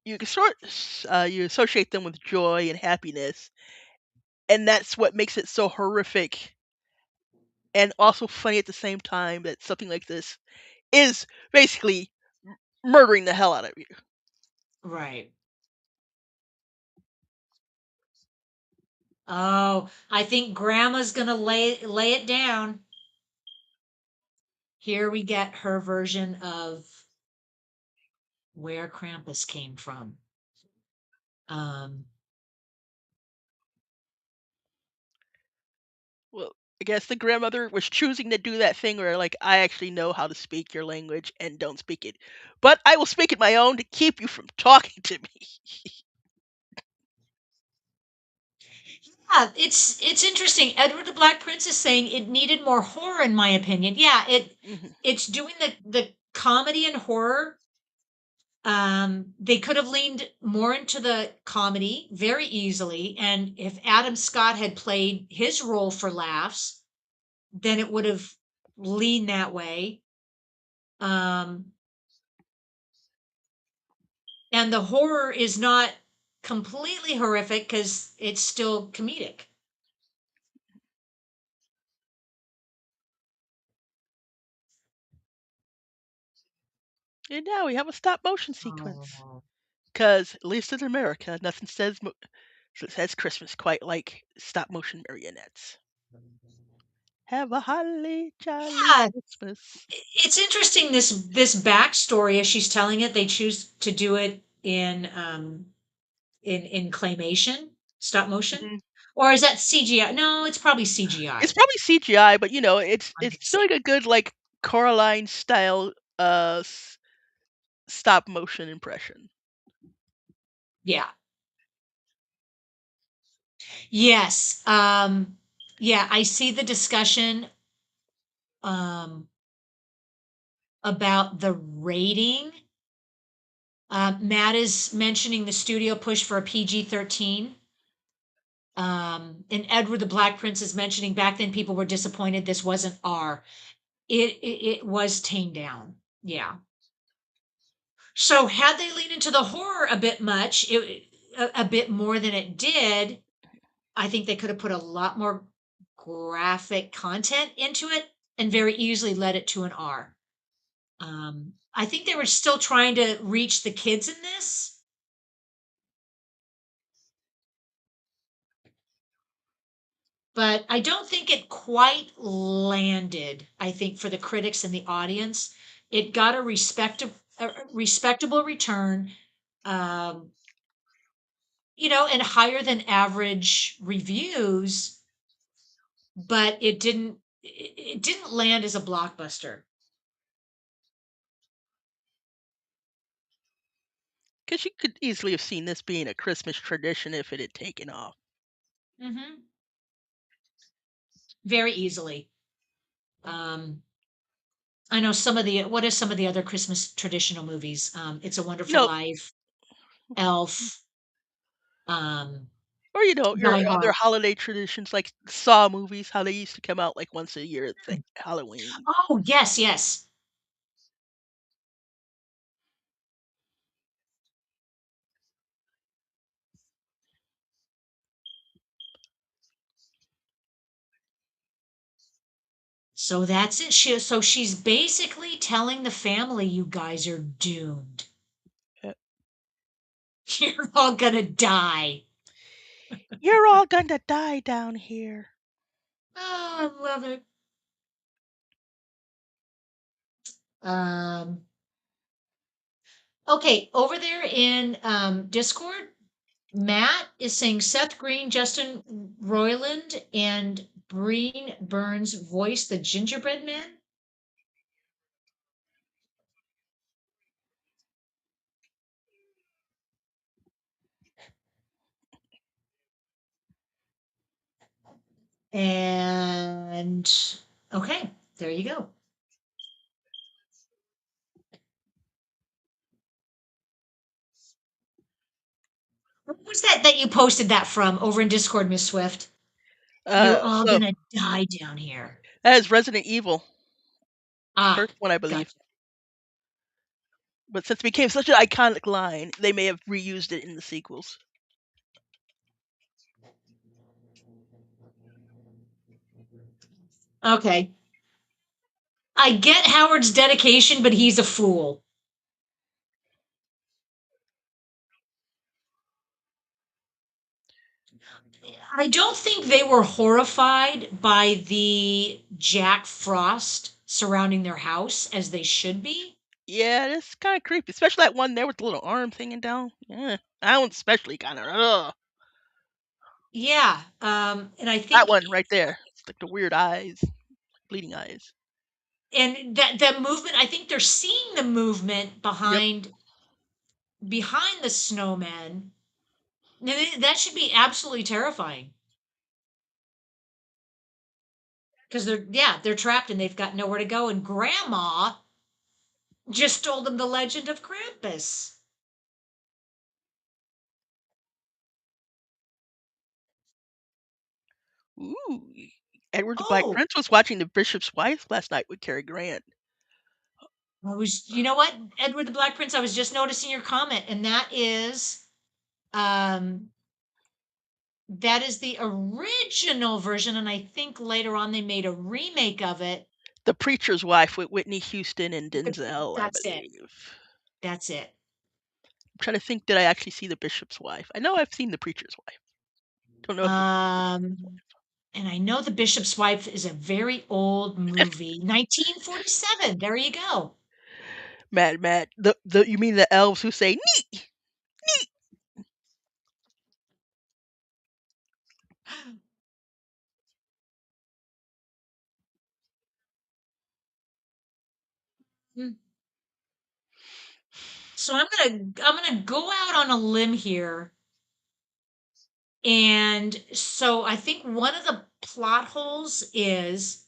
you can you associate them with joy and happiness, and that's what makes it so horrific and also funny at the same time that something like this is basically murdering the hell out of you. Right. Oh, I think grandma's gonna lay it down. Here we get her version of where Krampus came from. Um, Well, I guess the grandmother was choosing to do that thing where, like, I actually know how to speak your language and don't speak it, but I will speak it my own to keep you from talking to me. yeah, it's interesting. Edward the Black Prince is saying it needed more horror, in my opinion. Yeah, Mhm. it's doing the comedy and horror. They could have leaned more into the comedy very easily, and if Adam Scott had played his role for laughs, then it would have leaned that way. Um, and the horror is not completely horrific because it's still comedic. And now we have a stop motion sequence. Oh. Because, at least in America, nothing says Christmas quite like stop motion marionettes. Have a holly jolly Yeah, Christmas. it's interesting this backstory as she's telling it. They choose to do it in claymation, stop motion, Mhm. or is that CGI? No, it's probably CGI. It's probably CGI, but, I'm it's guessing. doing a good, like, Coraline style, stop motion impression. Yeah. Yes. Yeah, I see the discussion um about the rating. Matt is mentioning the studio push for a PG-13. And Edward the Black Prince is mentioning back then people were disappointed this wasn't R. It was tamed down. Yeah. So had they leaned into the horror a bit much, a bit more than it did, I think they could have put a lot more graphic content into it and very easily led it to an R. I think they were still trying to reach the kids in this, but I don't think it quite landed. I think for the critics and the audience, it got a respectable return, um, and higher than average reviews, but it didn't land as a blockbuster. Because you could easily have seen this being a Christmas tradition if it had taken off. Hmm. Very easily. Um, I know what are some of the other Christmas traditional movies? It's a You Wonderful know, Life, Elf, um, or, your Die other Hard. holiday traditions like Saw movies, how they used to come out like once a year at Halloween. Oh, yes, yes. So that's it. So she's basically telling the family, you guys are doomed. Uh, You're all gonna die. You're all gonna die down here. Oh, I love it. Um, okay, over there in Discord, Matt is saying Seth Green, Justin Roiland, and Breen Burns voice the gingerbread man. And okay, there you go. What was that you posted that from over in Discord, Miss Swift? You're all So gonna die down here. that is Resident Evil, Ah, first one I believe. gotcha. But since it became such an iconic line, they may have reused it in the sequels. Okay. I get Howard's dedication, but he's a fool. I don't think they were horrified by the Jack Frost surrounding their house as they should be. Yeah, it's kinda creepy, especially that one there with the little arms hanging down. Yeah, that one's especially kinda, ugh. Yeah, and I That think one right there. It's like the weird eyes, bleeding eyes. and that movement, I think they're seeing the movement Yep. behind the snowmen. That should be absolutely terrifying because they're trapped and they've got nowhere to go. And Grandma just told them the legend of Krampus. Ooh. Edward the Black Oh, Prince was watching The Bishop's Wife last night with Cary Grant. you know what, Edward the Black Prince? I was just noticing your comment, and um, that is the original version, and I think later on they made a remake of it. The Preacher's Wife with Whitney Houston and Denzel, I That's it. believe. That's it. I'm trying to think, did I actually see The Bishop's Wife? I know I've seen The Preacher's Wife. Don't know if it's The Bishop's Um, Wife. and I know The Bishop's Wife is a very old movie, 1947. There you go. Mad. The you mean the elves who say neat? Mm. So I'm gonna go out on a limb here, and so I think one of the plot holes is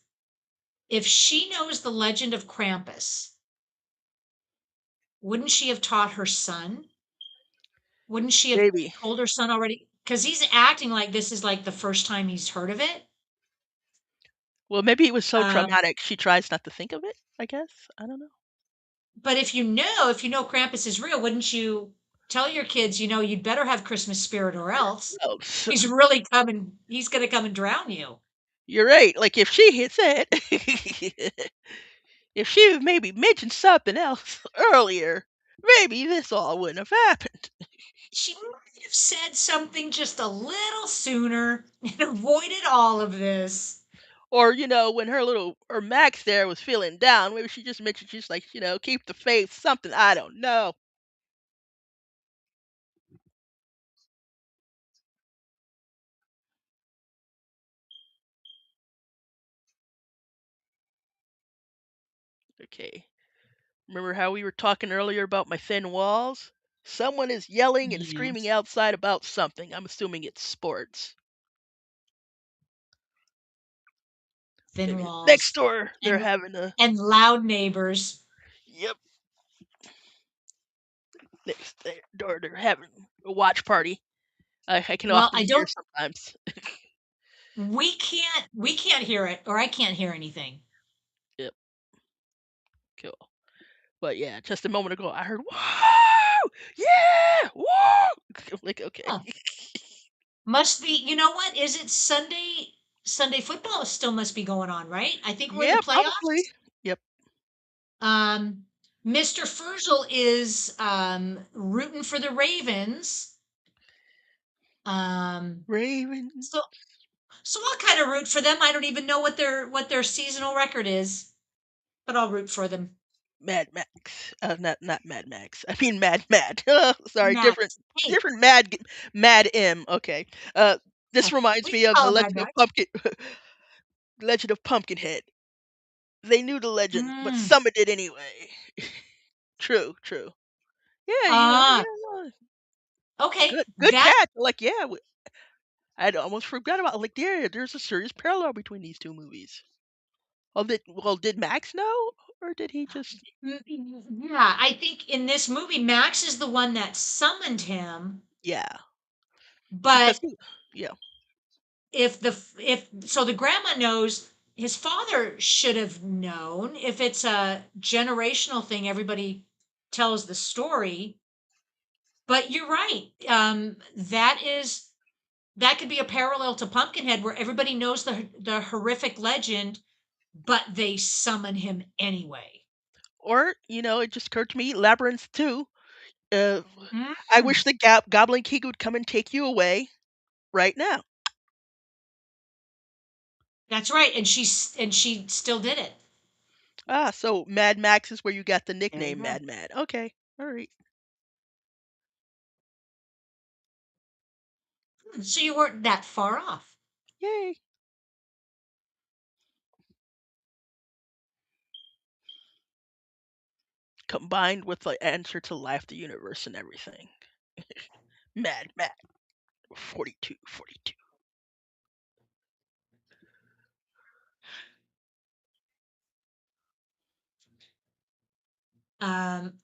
if she knows the legend of Krampus, wouldn't she have taught her son? Wouldn't she have Maybe. told her son already? Because he's acting like this is like the first time he's heard of it. Well, maybe it was so Um, traumatic she tries not to think of it, I guess. I don't know. but if you know Krampus is real, wouldn't you tell your kids, you'd better have Christmas spirit or else Oh, so he's gonna come and drown you. you're right. Like if she had said if she had maybe mentioned something else earlier, maybe this all wouldn't have happened. She might have said something just a little sooner and avoided all of this. Or, when her Max there was feeling down, maybe she just mentioned she's like, keep the faith, something. I don't know. Okay. Remember how we were talking earlier about my thin walls? Someone is yelling and screaming Yes. outside about something. I'm assuming it's sports. Thin Maybe it's next walls door. They're and having a loud neighbors. yep, next door they're having a watch party. I can Well, often I hear don't sometimes. we can't hear it, or I can't hear anything. Yep, cool. But yeah, just a moment ago I heard whoa, yeah, whoa. Like okay, Huh. Must be, you know what? Is it Sunday? Sunday football still must be going on, right? I think we're in the yeah, probably. playoffs. Yep, Um, Mr. Ferzel is rooting for the Ravens. Um, Raven, so I'll kind of root for them. I don't even know what their seasonal record is, but I'll root for them. Mad Max. Not Mad Max. I mean Mad. Sorry, different Max. Hey, different Mad M. Okay. This reminds we me can of the call him Mad Max. Legend of Pumpkinhead. They knew the legend, but Mm. summoned it anyway. True. Yeah, Ah, yeah. okay. Good catch. Like, yeah, I'd almost forgot about. Like, there's a serious parallel between these two movies. Did Max know, or did he just? Yeah, I think in this movie, Max is the one that summoned him, Yeah, because but yeah, if so the grandma knows his father should have known. If it's a generational thing, everybody tells the story. But you're right. That could be a parallel to Pumpkinhead, where everybody knows the horrific legend, but they summon him anyway. or it just occurred to me, Labyrinth too. Uh, I wish Mm. the Goblin King would come and take you away. right now. That's right, and she still did it. Ah, so Mad Max is where you got the There you nickname go. Mad Mad. Okay. All right. So you weren't that far off. Yay. Combined with the answer to life, the universe, and everything. Mad Mad. 42, 42. Um,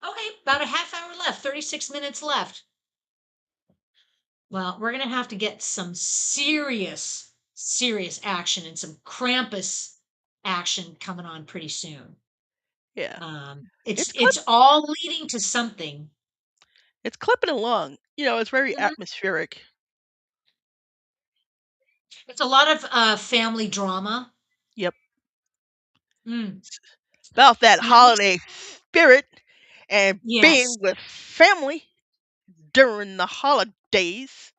okay, about a half hour left, 36 minutes left. Well, we're gonna have to get some serious, serious action and some Krampus action coming on pretty soon. Yeah. It's It's clip it's all leading to something. it's clipping along. It's very Mhm. atmospheric. It's a lot of family drama. Yep. Mm. About that And at least, holiday spirit and yes. being with family during the holidays.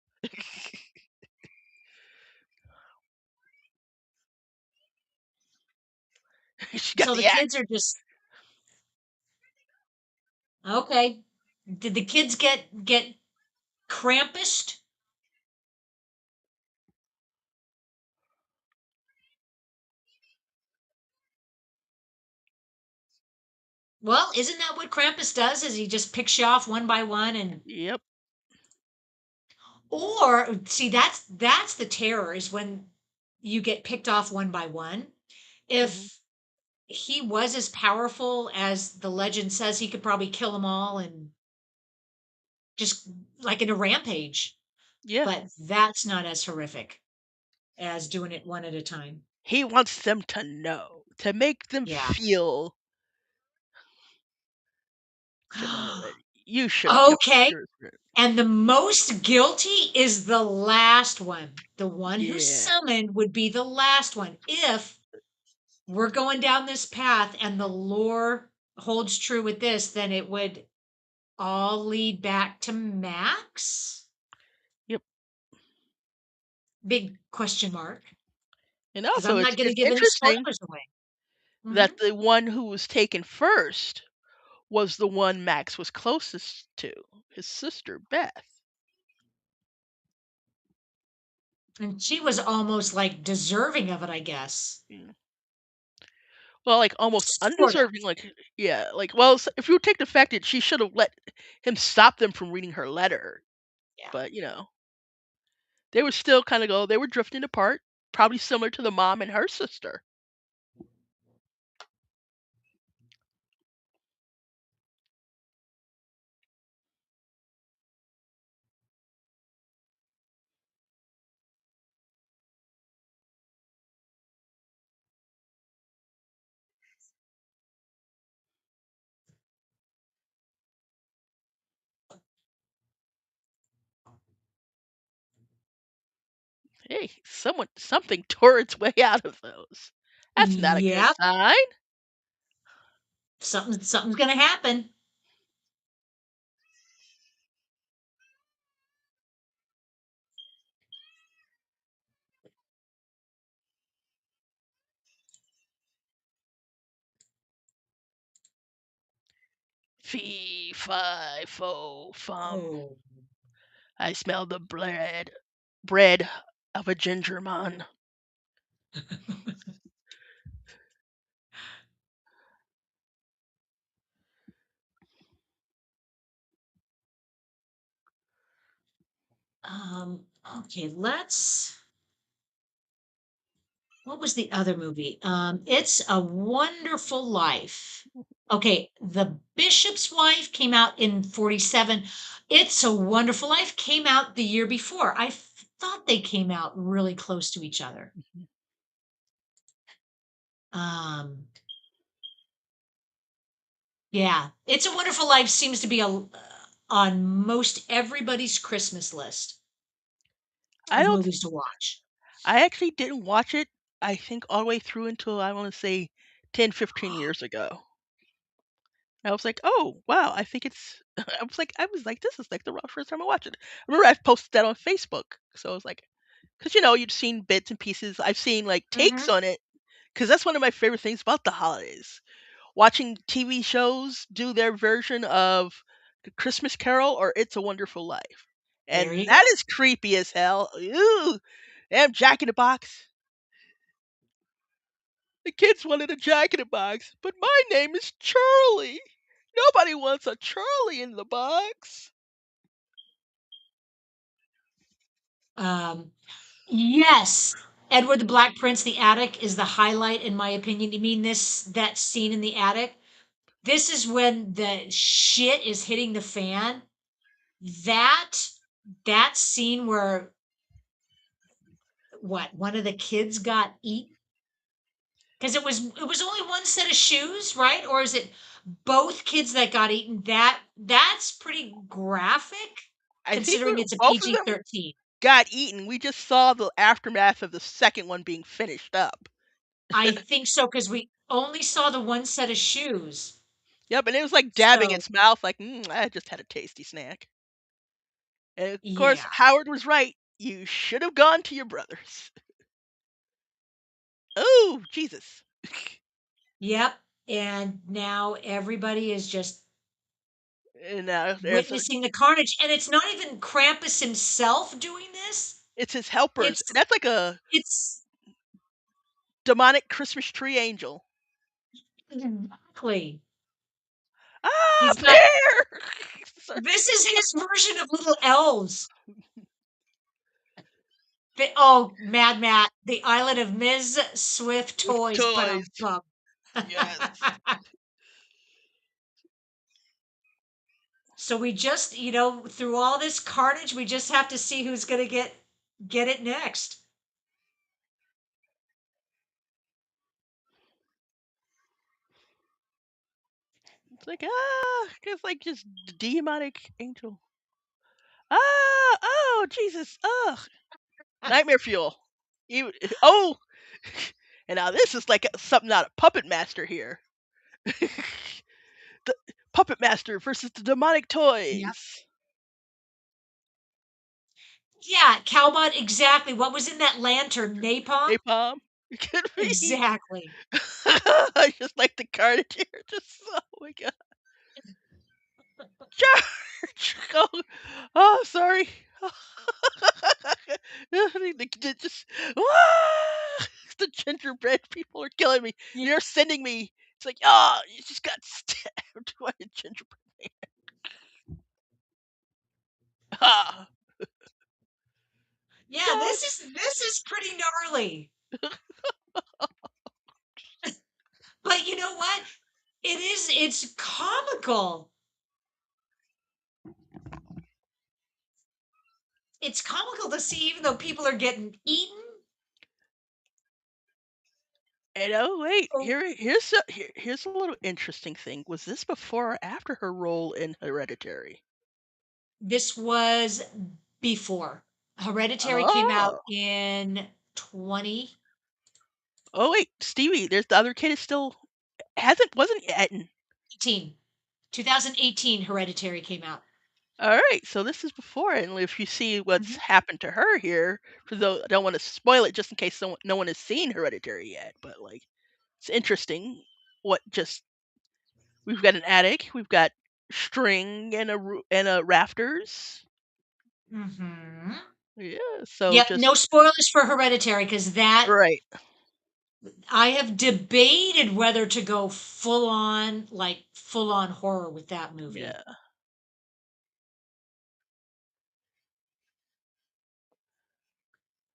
She got So the the act. kids are just okay. Did the kids get Krampused? Well, isn't that what Krampus does? Is he just picks you off one by one and Yep. or see that's the terror is when you get picked off one by one. Hmm. If he was as powerful as the legend says, he could probably kill them all and just like in a rampage. Yeah. But that's not as horrific as doing it one at a time. He wants them to know, to make them Yeah. feel, that you should have kept Okay. your secret. And the most guilty is the last one. The one who's Yeah. summoned would be the last one. If we're going down this path and the lore holds true with this, then it would all lead back to Max? Yep. Big question mark. And Because also, I'm it's not going to it's give any interesting spoilers away. that Hmm. the one who was taken first was the one Max was closest to, his sister Beth. And she was almost like deserving of it, I guess. Mm. Well, like almost Sort of. undeserving, like yeah, like well, if you take the fact that she should have let him stop them from reading her letter, Yeah. but they were still kind of they were drifting apart, probably similar to the mom and her sister. Hey, something tore its way out of those. That's not a good Yep. sign. Something's going to happen. Fee, fi, fo, fum. Oh. I smell the bread of a ginger man. Okay, what was the other movie? It's a Wonderful Life. Okay, The Bishop's Wife came out in 47. It's a Wonderful Life came out the year before. I thought they came out really close to each other. Mhm. Um, yeah, It's a Wonderful Life seems to be on most everybody's Christmas list I of don't. movies to watch. I actually didn't watch it. I think all the way through until I want to say 10, 15 years ago. I was like, "Oh, wow, I think it's" I was like, "This is, like, the first time I watched it." I remember I posted that on Facebook, so I was like, because you'd seen bits and pieces. I've seen, like, takes Mhm. on it, because that's one of my favorite things about the holidays. Watching TV shows do their version of The Christmas Carol or It's a Wonderful Life, There and you that go. is creepy as hell. Ooh, damn Jack in the Box. The kids wanted a Jack in the Box, but my name is Charlie. Nobody wants a Charlie in the box. Um, yes, Edward the Black Prince, the attic is the highlight in my opinion. You mean this that scene in the attic? This is when the shit is hitting the fan. That that scene where what, one of the kids got eaten? Because it was only one set of shoes, right? Or is it both kids that got eaten? That's pretty graphic I think considering it's a both of them PG-13. got eaten. We just saw the aftermath of the second one being finished up. I think so because we only saw the one set of shoes. Yep, and it was like dabbing So its mouth, like, I just had a tasty snack. And of course, yeah. Howard was right. You should have gone to your brother's. Oh, Jesus. Yep. And now everybody is just And now witnessing the carnage. And it's not even Krampus himself doing this. it's his helpers. It's That's like a it's demonic Christmas tree angel. exactly. Ah, He's got bear! Sorry. this is his version of little elves. Oh, Mad Matt, the island of Ms. Swift With toys, but toys. bum. Yes. So we just, through all this carnage, we just have to see who's gonna get it next. It's like just demonic angel. Ah, oh, Jesus. Ugh. Nightmare fuel. You, oh, and now this is like something out of Puppet Master here. The Puppet Master versus the demonic Yep. toys. Yeah, Calbot, exactly. What was in that lantern? Napalm? Napalm. It could be. Exactly. I just like the carnage here. Just oh my god. Charge! Oh, oh sorry. Just ah! The gingerbread people are killing me. Ye- They're sending me. It's like, oh, you just got stabbed by a gingerbread. Ah, Yeah, this gosh. is this is pretty gnarly. But you know what? It's comical. It's comical to see even though people are getting eaten. And oh wait, Oh, here's a little interesting thing. Was this before or after her role in Hereditary? this was before. Hereditary came out Oh, in 2018. oh wait, Stevie. There's the other kid is still hasn't wasn't yet. 2018 Hereditary came out. All right, so this is before, and if you see what's Mhm. happened to her here, for though I don't want to spoil it, just in case no one has seen Hereditary yet, but like it's interesting. What just we've got an attic, we've got string and and a rafters. Mhm. Yeah, so Yep, just no spoilers for Hereditary because that right. I have debated whether to go full on horror with that movie. Yeah,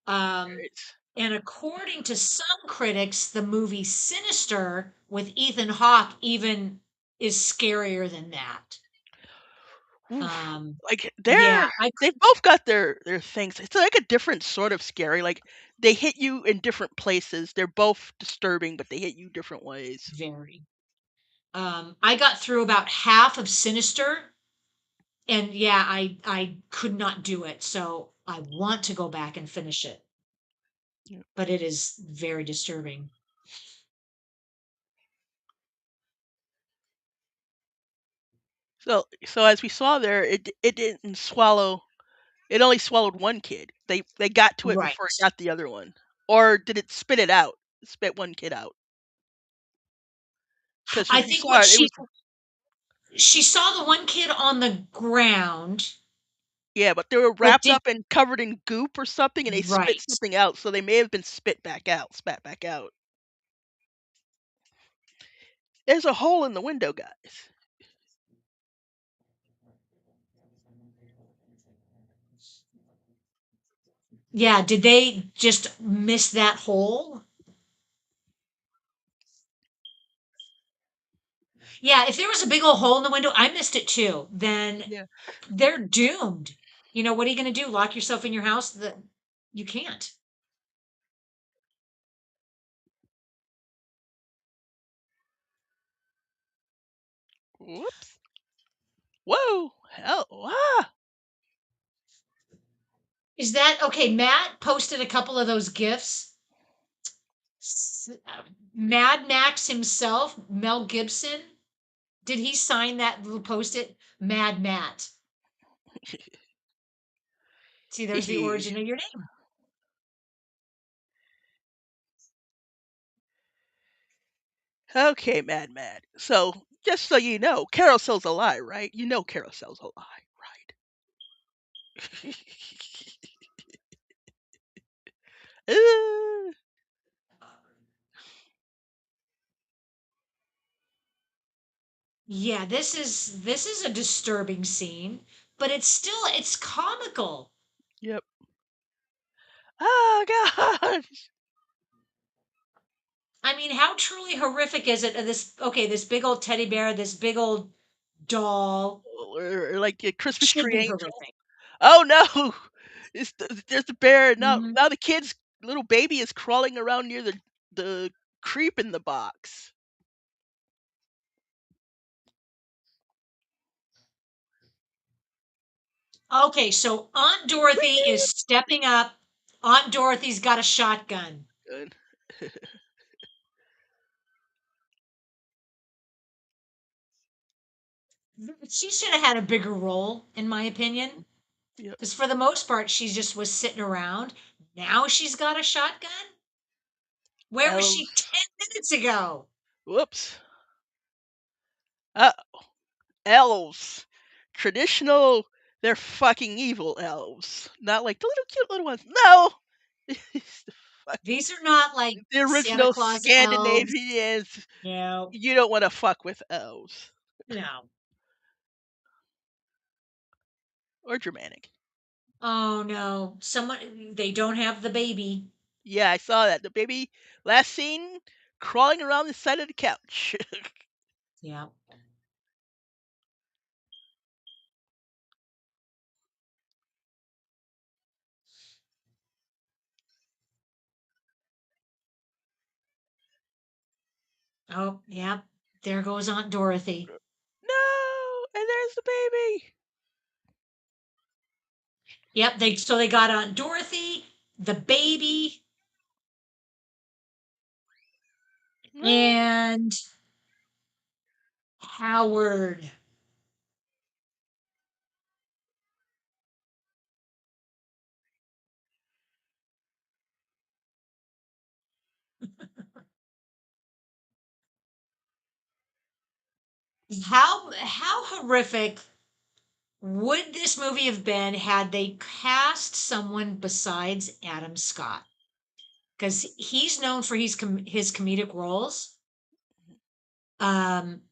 Um, right. and according to some critics, the movie Sinister with Ethan Hawke even is scarier than that. Oof. Um, Like yeah, I they've could both got their things. It's like a different sort of scary. Like they hit you in different places. They're both disturbing, but they hit you different ways. very. I got through about half of Sinister, and yeah, I could not do it. So I want to go back and finish it, Yeah. but it is very disturbing. So as we saw there, it didn't swallow. It only swallowed one kid. They got to it before it Right. got the other one, or did it spit it out? Spit one kid out? Because I if you think saw what it, it was she saw the one kid on the ground, yeah, but they were but wrapped did up and covered in goop or something, and they spit right. something out, so they may have been spat back out. There's a hole in the window, guys. Yeah, did they just miss that hole? Yeah, if there was a big old hole in the window, I missed it too. Then Yeah. they're doomed. You know, what are you going to do? Lock yourself in your house? That you can't. Whoops. Whoa. Hell. Ah. Is that okay? Matt posted a couple of those gifs. Mad Max himself, Mel Gibson, did he sign that little post it? Mad Matt. See, there's the origin of your name. Okay, Mad. So, just so you know, Carousel's a lie, right? You know Carousel's a lie, right? Uh, Yeah, this is a disturbing scene, but it's comical. yep. Oh gosh. I mean, how truly horrific is it? This okay, this big old teddy bear, this big old doll Or like a Christmas should tree be angel. horrific. Oh no! There's the bear. Mhm. Now the kid's little baby is crawling around near the creep in the box. Okay, so Aunt Dorothy is stepping up. Aunt Dorothy's got a shotgun. Good. She should have had a bigger role, in my opinion, Yep. because for the most part, she just was sitting around. Now she's got a shotgun. Where was she Elves. 10 minutes ago? Whoops. Uh, elves. Traditional. They're fucking evil elves. Not like the little cute little ones. No. It's the fucking These are not like the Santa original Claus elves. Scandinavians. No, You don't want to fuck with elves no. or Germanic. Oh no, someone they don't have the baby. Yeah, I saw that. The baby last scene crawling around the side of the couch. Yeah. Oh, yeah. There goes Aunt Dorothy. No, and there's the baby. Yep, they got Aunt Dorothy, the baby, No. and Howard. How horrific would this movie have been had they cast someone besides Adam Scott? Because he's known for his comedic roles.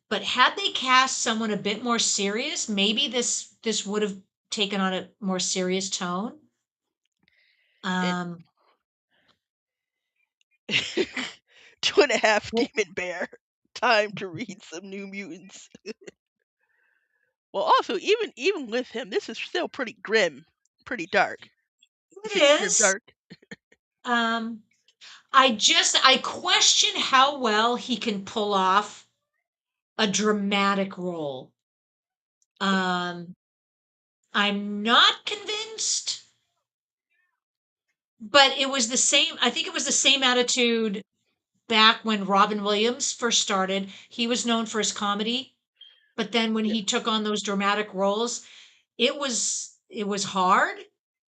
But had they cast someone a bit more serious, maybe this would have taken on a more serious tone. And Um, 2.5 well, demon bear. Time to read some New Mutants. Well, also even with him, this is still pretty grim, pretty dark. it Is it grim is. dark? Um, I question how well he can pull off a dramatic role. Um, I'm not convinced, but it was the same. I think it was the same attitude back when Robin Williams first started. He was known for his comedy. but then when Yeah. he took on those dramatic roles, it was hard,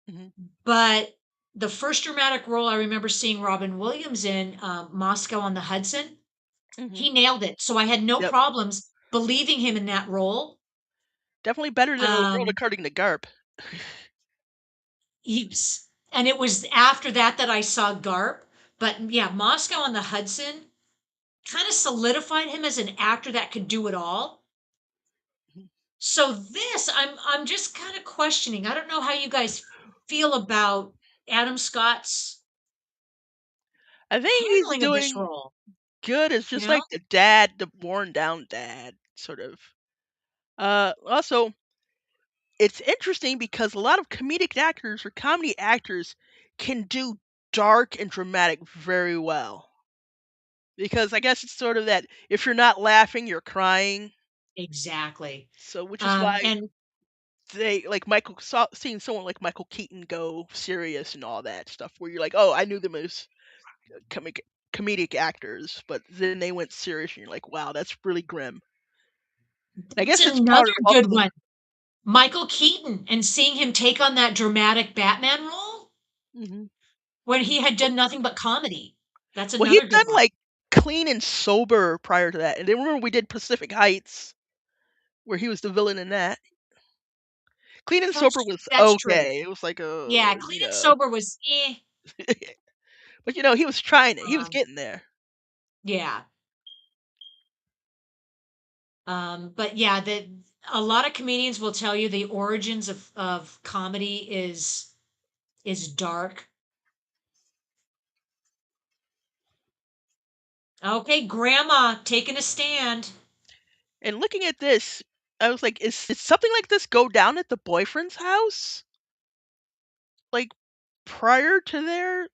Mhm. but the first dramatic role I remember seeing Robin Williams in, Moscow on the Hudson, Mhm. he nailed it. So I had no Yep. problems believing him in that role. Definitely better than The World Um, According to Garp. and it was after that that I saw Garp. But yeah, Moscow on the Hudson kind of solidified him as an actor that could do it all. Mhm. So this, I'm just kind of questioning. I don't know how you guys feel about Adam Scott's I think he's handling of this doing role. good as You just know, like the dad, the worn down dad, sort of. Also, it's interesting because a lot of comedic actors or comedy actors can do dark and dramatic very well. Because I guess it's sort of that if you're not laughing, you're crying. exactly. So, which is why And they like seeing someone like Michael Keaton go serious and all that stuff, where you're like, oh, I knew them as comic comedic actors, but then they went serious, and you're like, wow, that's really grim. I it's guess it's another part of good also. one. Michael Keaton and seeing him take on that dramatic Batman role Mhm. when he had done nothing but comedy. That's Well, he'd another done good one. like Clean and Sober prior to that, and then remember we did Pacific Heights, where he was the villain in that. Clean and Sober was That's true. okay. It was like Yeah, you Clean and know, Sober was but he was trying it. He was Um, getting there. yeah. But yeah, a lot of comedians will tell you the origins of comedy is dark. Okay, grandma taking a stand. And looking at this, I was like, is something like this go down at the boyfriend's house? Like prior to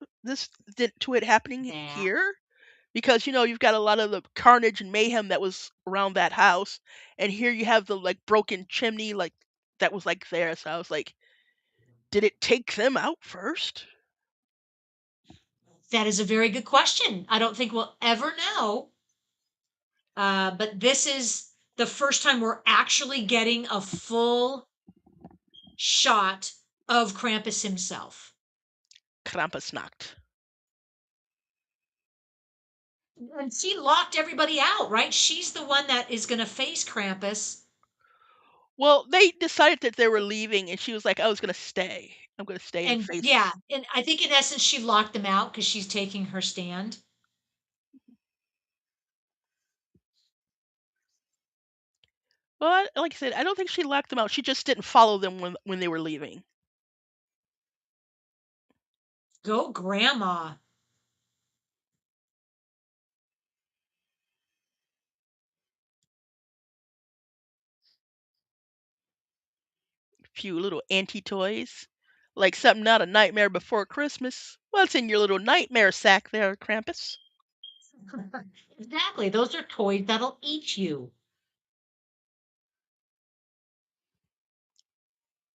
to it happening Nah. here? Because you've got a lot of the carnage and mayhem that was around that house, and here you have the like broken chimney like that was like there. So I was like, did it take them out first? That is a very good question. I don't think we'll ever know. But this is the first time we're actually getting a full shot of Krampus himself. Krampusnacht. And she locked everybody out, right? She's the one that is going to face Krampus. Well, they decided that they were leaving, and she was like, "I was gonna stay. I'm gonna stay and And yeah, face." and I think in essence she locked them out because she's taking her stand. Well, like I said, I don't think she locked them out. She just didn't follow them when they were leaving. Go grandma. Few little anti toys, like something out of Nightmare Before Christmas. What's in your little nightmare sack there, Krampus? Exactly. Those are toys that'll eat you.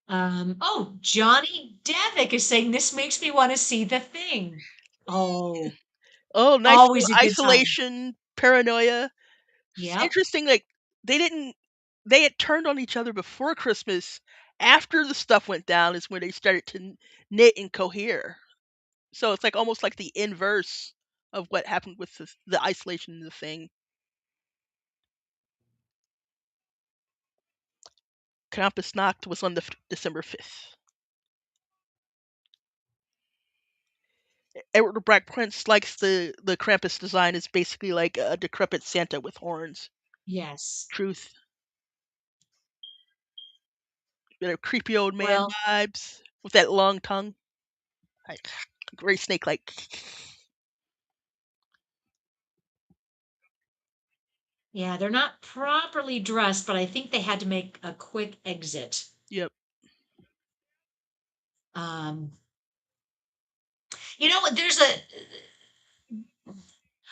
Oh, Johnny Devick is saying this makes me want to see the thing. Oh, Oh, nice little always a good time. isolation, paranoia. It's Yep. interesting, like they didn't they had turned on each other before Christmas. After the stuff went down is when they started to knit and cohere. So it's like almost like the inverse of what happened with the isolation of the thing. Krampusnacht was on December 5th. Edward Black Prince likes the Krampus design is basically like a decrepit Santa with horns. Yes. Truth. Bit of creepy old man Well, vibes with that long tongue. Like very snake like. yeah, they're not properly dressed, but I think they had to make a quick exit. Yep. Um, there's a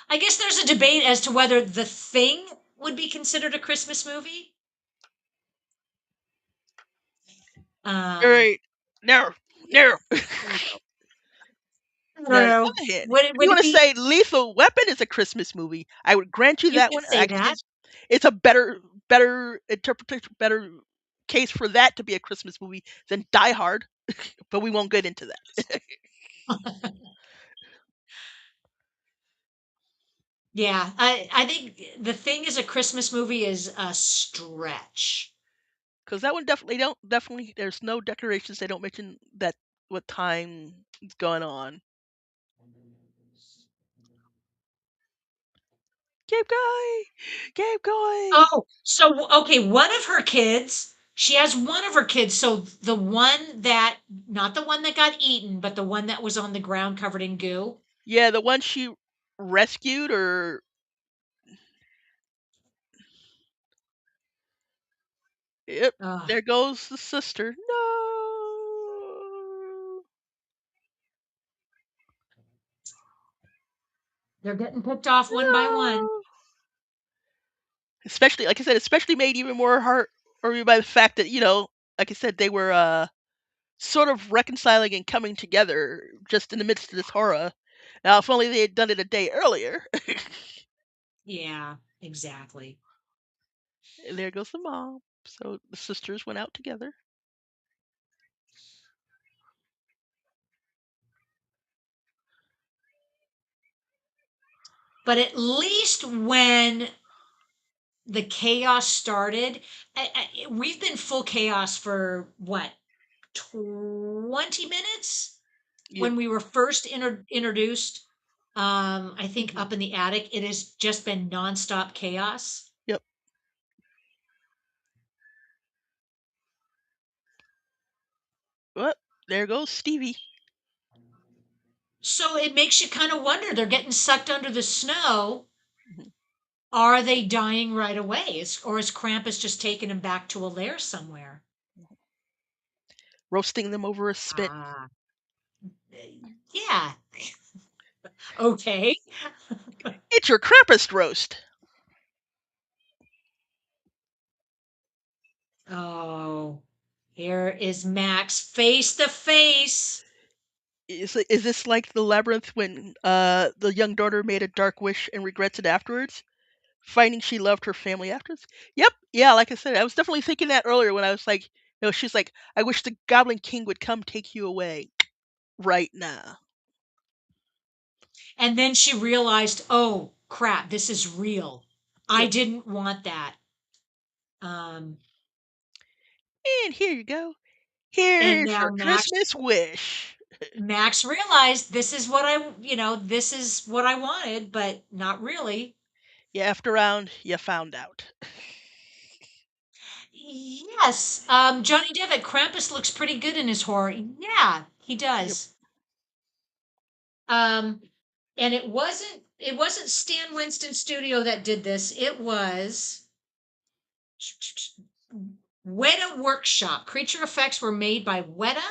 I guess there's a debate as to whether The Thing would be considered a Christmas movie. Um, Alright. No. No. I don't Now, on the know. other hand, Would it if you would it want to be? say Lethal Weapon is a Christmas movie, I would grant you You that could one. say Actually, that. it's a better better interpretation, better case for that to be a Christmas movie than Die Hard, but we won't get into that. Yeah, I think The Thing is a Christmas movie is a stretch. Because that one definitely don't definitely there's no decorations. They don't mention that what time is going on. Keep going, keep going. Oh, so okay, one of her kids, she has one of her kids, so the one that, not the one that got eaten, but the one that was on the ground covered in goo. Yeah, the one she rescued, or yep, Ugh, there goes the sister. No, they're getting picked off one by one. no. Especially, like I said, especially made even more heart or by the fact that like I said, they were sort of reconciling and coming together just in the midst of this horror. Now, if only they had done it a day earlier. Yeah, exactly. And there goes the mom. So the sisters went out together. But at least when the chaos started, we've been full chaos for what, 20 minutes Yep. when we were first introduced. I think Hmm. up in the attic, it has just been nonstop chaos. Yep. Well, there goes Stevie. So it makes you kind of wonder, they're getting sucked under the snow. Mhm. Are they dying right away? Or is Krampus just taking them back to a lair somewhere? Roasting them over a spit. Ah, yeah. Okay. It's your Krampus roast. Oh, here is Max face to face. Is this like the labyrinth when the young daughter made a dark wish and regrets it afterwards? Finding she loved her family afterwards? Yep. Yeah, like I said, I was definitely thinking that earlier when I was like, she's like, I wish the Goblin King would come take you away right now. And then she realized, oh crap, this is real. I Yep. didn't want that. Um, And here you go. and Here's now your Max Christmas wish. Max realized this is what this is what I wanted, but not really. You effed around, you found out. Yes, Johnny Depp, Krampus looks pretty good in his horror. Yeah, he Yep. does. Um, and it wasn't Stan Winston Studio that did this. It was Weta Workshop. Creature effects were made by Weta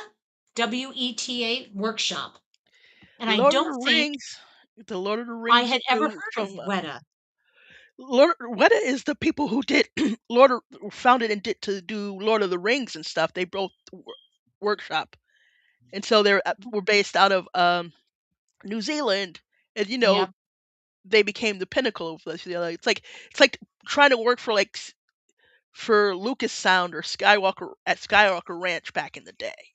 Workshop. And I Lord of don't the think Rings, the Lord of the I Rings had ever crew heard of from Weta. Lord Weta is the people who did Lord of, founded and did to do Lord of the Rings and stuff. They both workshop, and so were based out of New Zealand, and Yep. they became the pinnacle of this. It's like trying to work for for Lucas Sound or Skywalker at Skywalker Ranch back in the day.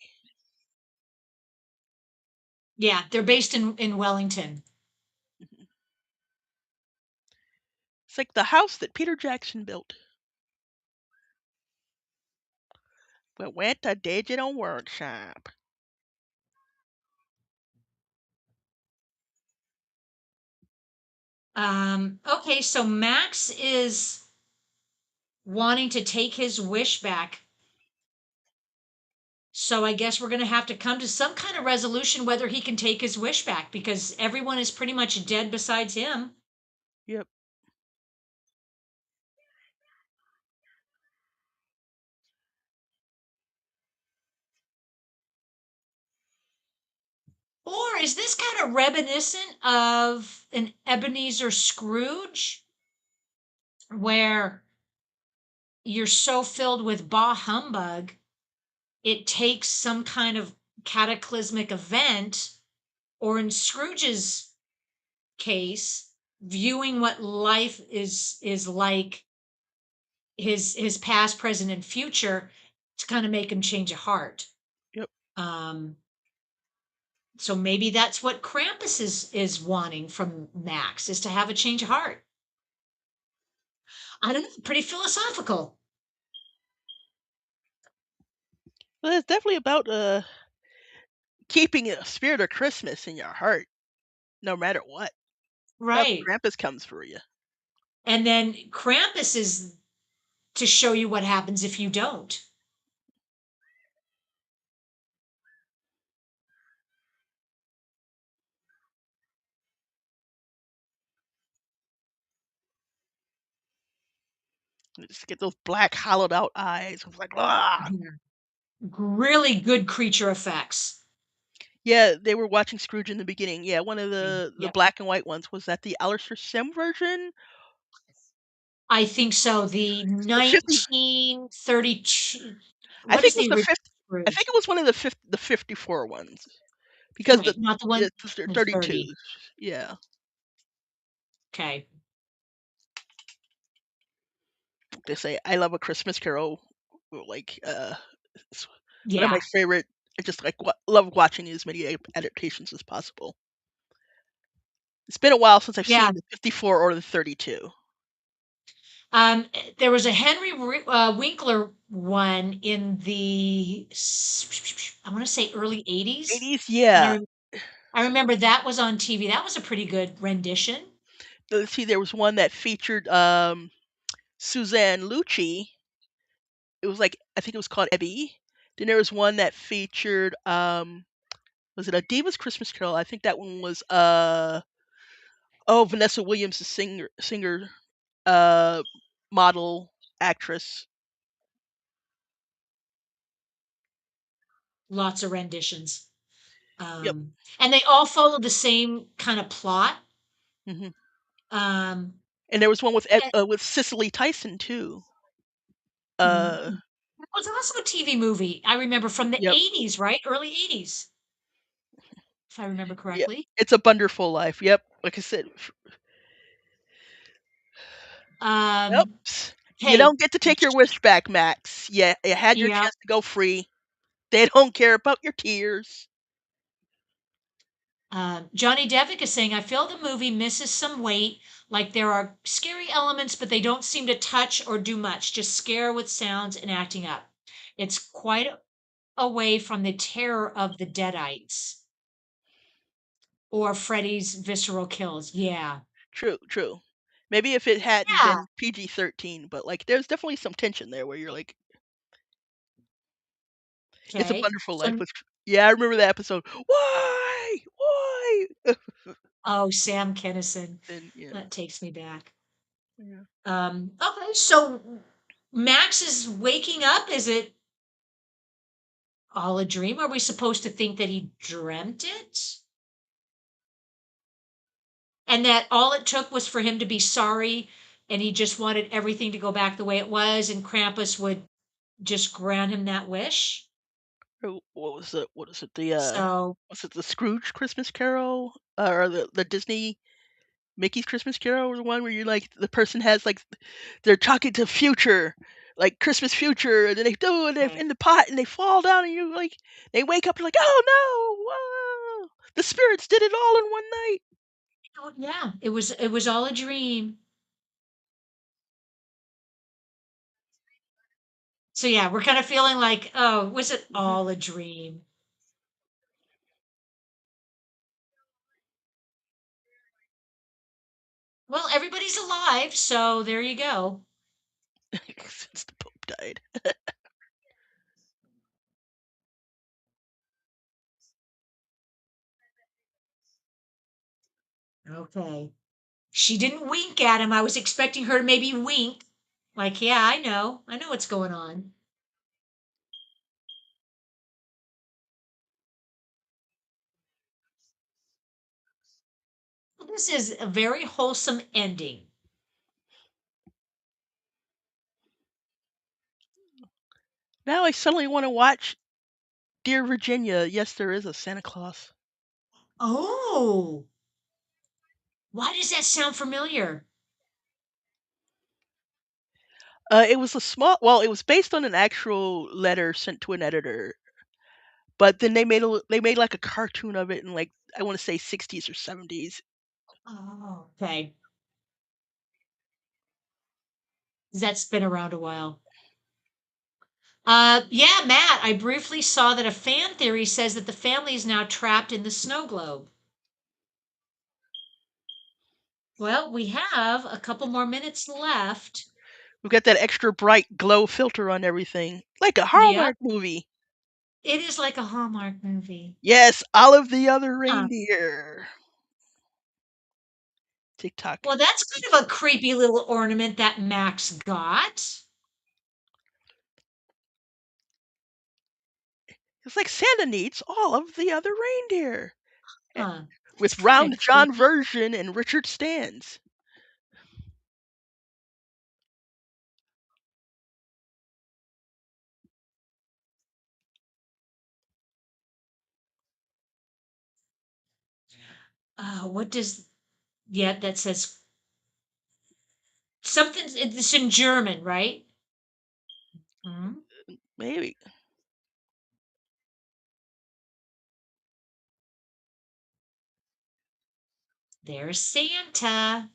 Yeah, they're based in Wellington. Mhm. It's like the house that Peter Jackson built. But went to digital workshop. Okay, so Max is wanting to take his wish back. So I guess we're going to have to come to some kind of resolution whether he can take his wish back because everyone is pretty much dead besides him. Yep. Or is this kind of reminiscent of an Ebenezer Scrooge where you're so filled with bah humbug, it takes some kind of cataclysmic event, or in Scrooge's case, viewing what life is like his past, present, and future to kind of make him change a heart. Yep. Um, so maybe that's what Krampus is wanting from Max is to have a change of heart. I don't know, pretty philosophical. Well, it's definitely about keeping a spirit of Christmas in your heart, no matter what. Yep, Right. Krampus comes for you. And then Krampus is to show you what happens if you don't. Just get those black hollowed out eyes. It's like, ah. Yeah. Really good creature effects. Yeah, they were watching Scrooge in the beginning. Yeah, one of the Yep. black and white ones was that the Alistair Sim version, I think so. The the 50. 1932. I What think is it was the the original 50. I think Scrooge? it was one of the 54 ones because Right, not the one it's the 30. 32s. Yeah, Okay. they say I love a Christmas Carol. Like it's one of my Yeah. favorite. I just like love watching as many adaptations as possible. It's been a while since I've Yeah. seen the 54 or the 32. There was a Winkler one in I want to say early 80s. 80s, And yeah. I remember that was on TV. That was a pretty good rendition. Let's see, there was one that featured Suzanne Lucci. It was like I think it was called Ebby. Then there was one that featured was it a Divas Christmas Carol? I think that one was oh, Vanessa Williams, the singer, uh model, actress. Lots of renditions. Yep. And they all follow the same kind of plot. Hmm. Um, And there was one and, with Cicely Tyson too. mm, Uh it was also a TV movie. I remember from the yep. 80s, right? Early 80s, if I remember Yep. correctly. It's a Wonderful Life. Yep. Like I said, yep. Um, You hey, don't get to take your wish back, Max. Yeah, you had your yeah. chance to go free. They don't care about your tears. Johnny Devick is saying, I feel the movie misses some weight. Like there are scary elements, but they don't seem to touch or do much, just scare with sounds and acting up. It's quite away from the terror of the Deadites or Freddy's visceral kills. Yeah. True, true. Maybe if it hadn't Yeah. been PG-13, but like there's definitely some tension there where you're like, it's a Okay. Wonderful Life So, with. Yeah, I remember that episode. Why? Why? oh, Sam Kennison. And yeah, That takes me back. yeah. Okay. So Max is waking up. Is it all a dream? Are we supposed to think that he dreamt it? And that all it took was for him to be sorry and he just wanted everything to go back the way it was and Krampus would just grant him that wish. What was it? What is it? The So, was it the Scrooge Christmas Carol or the Disney Mickey's Christmas Carol, or the one where you like the person has like they're talking to future, like Christmas future, and then they do and they're okay. in the pot and they fall down and you like they wake up and like, oh no, whoa, the spirits did it all in one night. Oh, yeah, it was all a dream. So yeah, we're kind of feeling like, oh, was it Hmm. all a dream? Well, everybody's alive, so there you go. Since the Pope died. Okay. She didn't wink at him. I was expecting her to maybe wink. Like, yeah, I know. I know what's going on. Well, this is a very wholesome ending. Now I suddenly want to watch Dear Virginia. Yes, there is a Santa Claus. Oh, why does that sound familiar? It was a small well, it was based on an actual letter sent to an editor, but then they made, like, a cartoon of it in, like, I wanna say '60s or '70s. Oh, okay. That's been around a while. Yeah, Matt, I briefly saw that a fan theory says that the family is now trapped in the snow globe. Well, we have a couple more minutes left. We've got that extra bright glow filter on everything, like a Yep, Hallmark movie. it is like a Hallmark movie. Yes, Olive the Other Huh. Reindeer. TikTok. Well, that's kind of a creepy little ornament that Max got. It's like Santa needs all of the other reindeer. Eh, Huh. That's with kind of Round John creepy. Version and Richard Stans. What does, yeah, that says something, it's in German, right? Hmm. Maybe. There's Santa.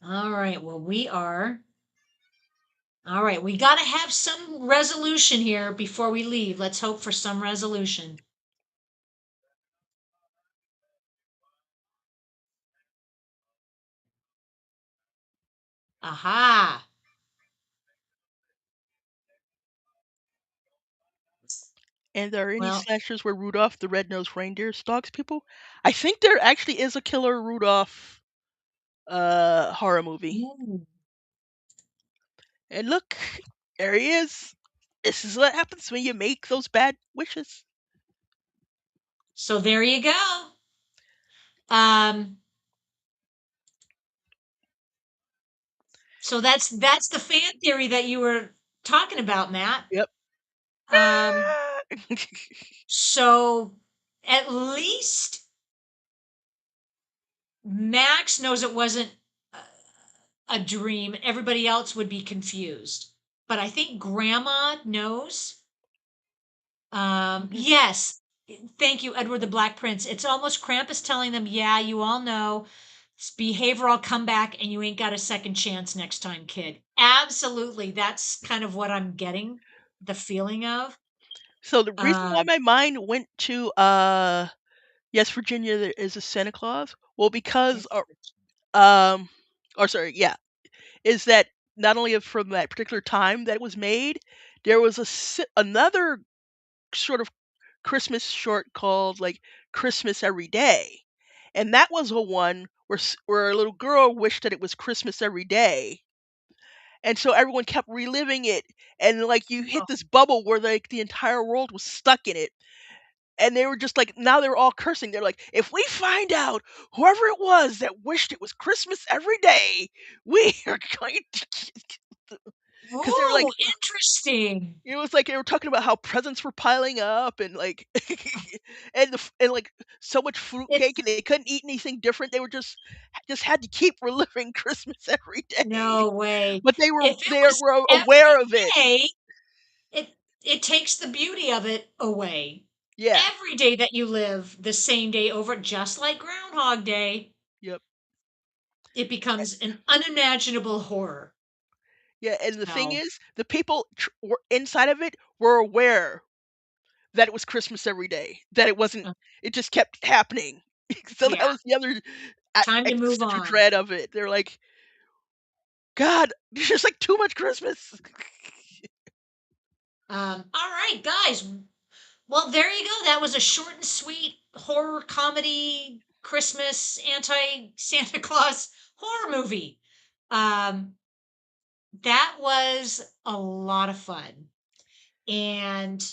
All right, well, all right, we got to have some resolution here before we leave. Let's hope for some resolution. Aha. And there are any Well, slashers where Rudolph the Red-Nosed Reindeer stalks people? I think there actually is a Killer Rudolph horror movie. ooh. And look, there he is. This is what happens when you make those bad wishes. So there you go. Um, so that's the fan theory that you were talking about, Matt. Yep. Um, so at least Max knows it wasn't a dream. Everybody else would be confused. But I think Grandma knows. Mhm. Yes. Thank you, Edward the Black Prince. It's almost Krampus telling them, yeah, you all know, behavioral comeback and you ain't got a second chance next time, kid. Absolutely. That's kind of what I'm getting the feeling of. So the reason why Um, my mind went to Yes, Virginia, there is a Santa Claus. Well, because yes. um or sorry, yeah, is that not only from that particular time that it was made, there was another sort of Christmas short called like Christmas Every Day. And that was a one where where a little girl wished that it was Christmas every day. And so everyone kept reliving it, and like you hit Oh, this bubble where like the entire world was stuck in it. And they were just like, now they're all cursing. They're like, if we find out whoever it was that wished it was Christmas every day, we are going to, because they were like, ooh, interesting. it was like they were talking about how presents were piling up and like, and like so much fruitcake, It's and they couldn't eat anything different. They were just had to keep reliving Christmas every day, no way. but If it they was were every aware of it. day, it it takes the beauty of it away. Yeah. Every day that you live the same day over, just like Groundhog Day, Yep. it becomes an unimaginable horror. Yeah, and the thing So, is, the people were inside of it were aware that it was Christmas every day, that it wasn't uh, it just kept happening. So that yeah, was the other time to move existential on. dread of it. They're like, "God, there's just, like, too much Christmas." All right, guys. Well, there you go. That was a short and sweet horror comedy Christmas anti Santa Claus horror movie. Um, that was a lot of fun. And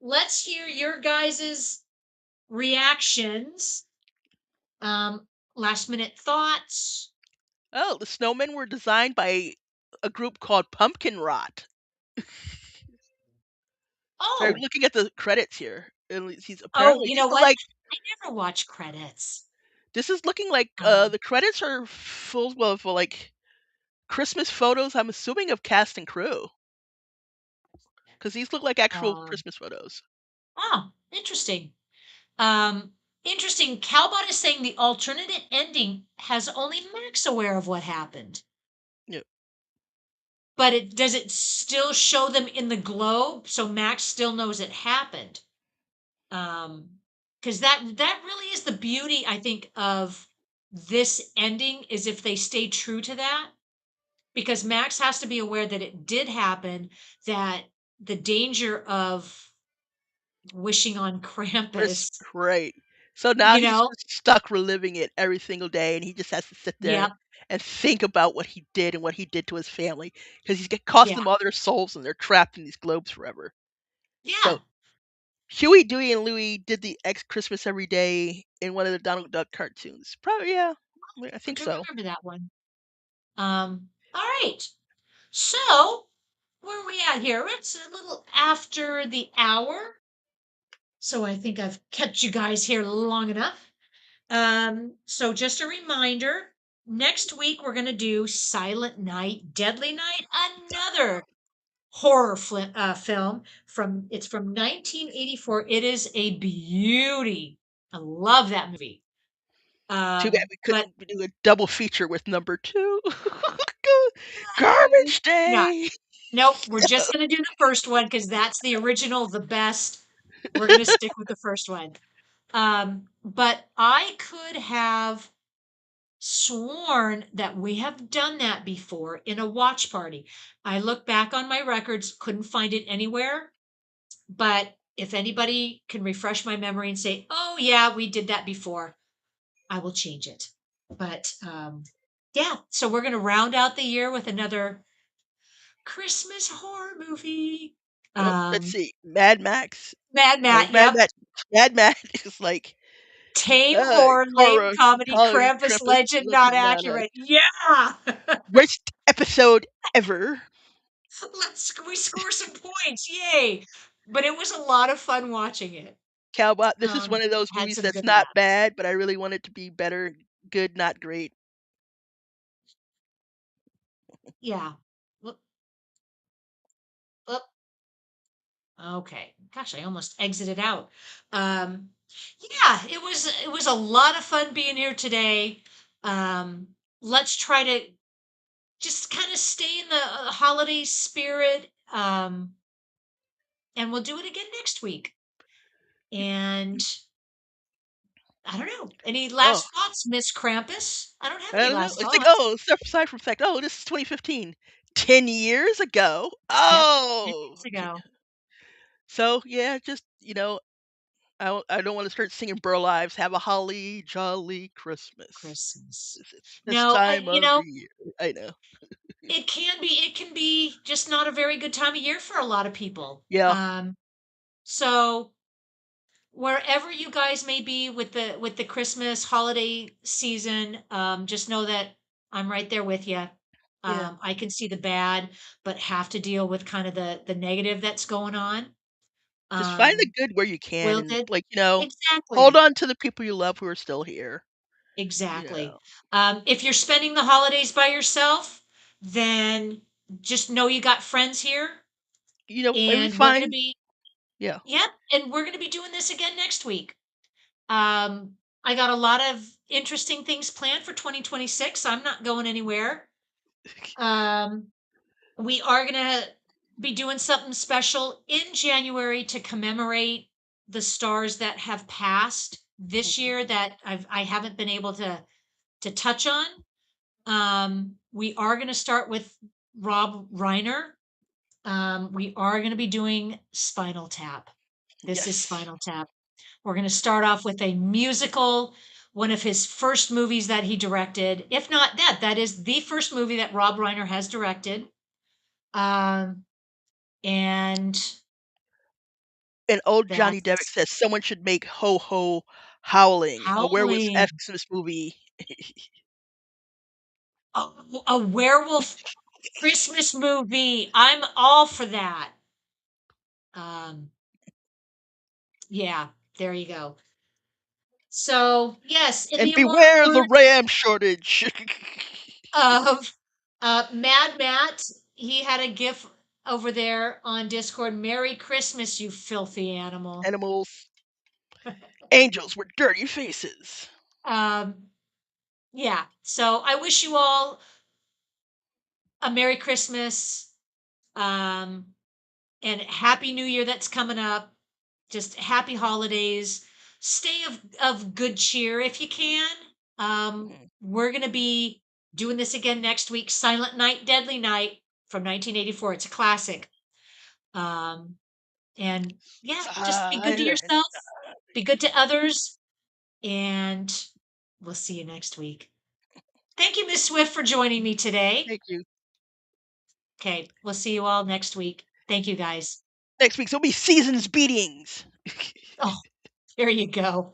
let's hear your guys's reactions, um, last minute thoughts. Oh, the snowmen were designed by a group called Pumpkin Rot. So I'm Oh, looking at the credits here, and he's oh, apparently you these know are what? like I never watch credits. this is looking like, Um, the credits are full of, like, Christmas photos, I'm assuming of cast and crew, because these look like actual um, Christmas photos. oh, interesting. Um, interesting. Calbot is saying the alternate ending has only Max aware of what happened, Yeah, but it does it still show them in the globe so Max still knows it happened. Because that really is the beauty, I think, of this ending is if they stay true to that, because Max has to be aware that it did happen, that the danger of wishing on Chris Krampus, right. So now you he's know? just stuck reliving it every single day, and he just has to sit there Yep. and think about what he did and what he did to his family, because he's get cost Yeah. them all their souls, and they're trapped in these globes forever. Yeah. So Huey, Dewey, and Louie did the X Christmas Every Day in one of the Donald Duck cartoons. Probably, yeah. I I think do so. remember that one. All right. So where are we at here? It's a little after the hour. So I think I've kept you guys here long enough. So just a reminder, next week we're gonna do Silent Night, Deadly Night, another film from it's from 1984. It is a beauty. I love that movie. Too bad we But couldn't do a double feature with number two. Garbage no, Day. nope, we're just gonna do the first one because that's the original, the best. We're gonna stick with the first one. But I could have sworn that we have done that before in a watch party. I looked back on my records, couldn't find it anywhere, but if anybody can refresh my memory and say, "Oh yeah, we did that before," I will change it. But yeah, so we're going to round out the year with another Christmas horror movie. Well, let's Um, see. Mad Max. Mad No, Matt, yep. Mad Max is like Tame horror, lame horror comedy, comedy Krampus Krampus legend not legend not accurate. Yeah. worst episode ever. We score some points. Yay. But it was a lot of fun watching it. Cowbot. This is one of those Had movies some that's good not laughs. bad, but I really want it to be better. Good, not great. Yeah. Whoop, whoop. Okay. Gosh, I almost exited out. Um, yeah, it was a lot of fun being here today. Um, let's try to just kind of stay in the holiday spirit. And we'll do it again next week. And I don't know. Any Oh, last thoughts, Miss Krampus? I don't have I any don't know. last It's like, thoughts. oh, aside from the fact, oh, this is 2015. 10 years ago. Yep. 10 Oh. minutes ago. So, yeah, just, I don't want to start singing Burl Ives. Have a holly jolly Christmas. Christmas. It's this No, time of the year. I know. it can be just not a very good time of year for a lot of people. Yeah. So wherever you guys may be with the Christmas holiday season, just know that I'm right there with you. Yeah. I can see the bad, but have to deal with kind of the negative that's going on. Just find the Um, good where you can will and, did like, hold exactly. on to the people you love who are still here. You Exactly. know. If you're spending the holidays by yourself, then just know you got friends here, Maybe and we're going to find be, yeah. yep, and we're going to be doing this again next week. I got a lot of interesting things planned for 2026. I'm not going anywhere. Um, we are going to be doing something special in January to commemorate the stars that have passed this Mhm. year that I haven't been able to touch on. We are going to start with Rob Reiner. We are going to be doing Spinal Tap. This is Yes. Spinal Tap. We're going to start off with a musical, one of his first movies that he directed. If not that, that is the first movie that Rob Reiner has directed. Um, and And old Johnny Depp that's says someone should make Ho Ho Howling, a werewolf Howling, Xmas movie. a, a werewolf Christmas movie. I'm all for that. Um, yeah, there you go. So, yes, in And the immortal beware the words RAM shortage. of Mad Matt, he had a gif over there on Discord. Merry Christmas, you filthy animal. Animals, angels with dirty faces. Um, yeah, so I wish you all a Merry Christmas um, and Happy New Year that's coming up. Just happy holidays. Stay of good cheer if you can. Mm. We're going to be doing this again next week. Silent Night, Deadly Night from 1984. It's a classic. Um, and yeah, just be good to Silent. yourself, be good to others, and we'll see you next week. Thank you, Miss Swift, for joining me today. Thank you. Okay, we'll see you all next week. Thank you, guys. Next week's will be seasons beatings. Oh, there you go.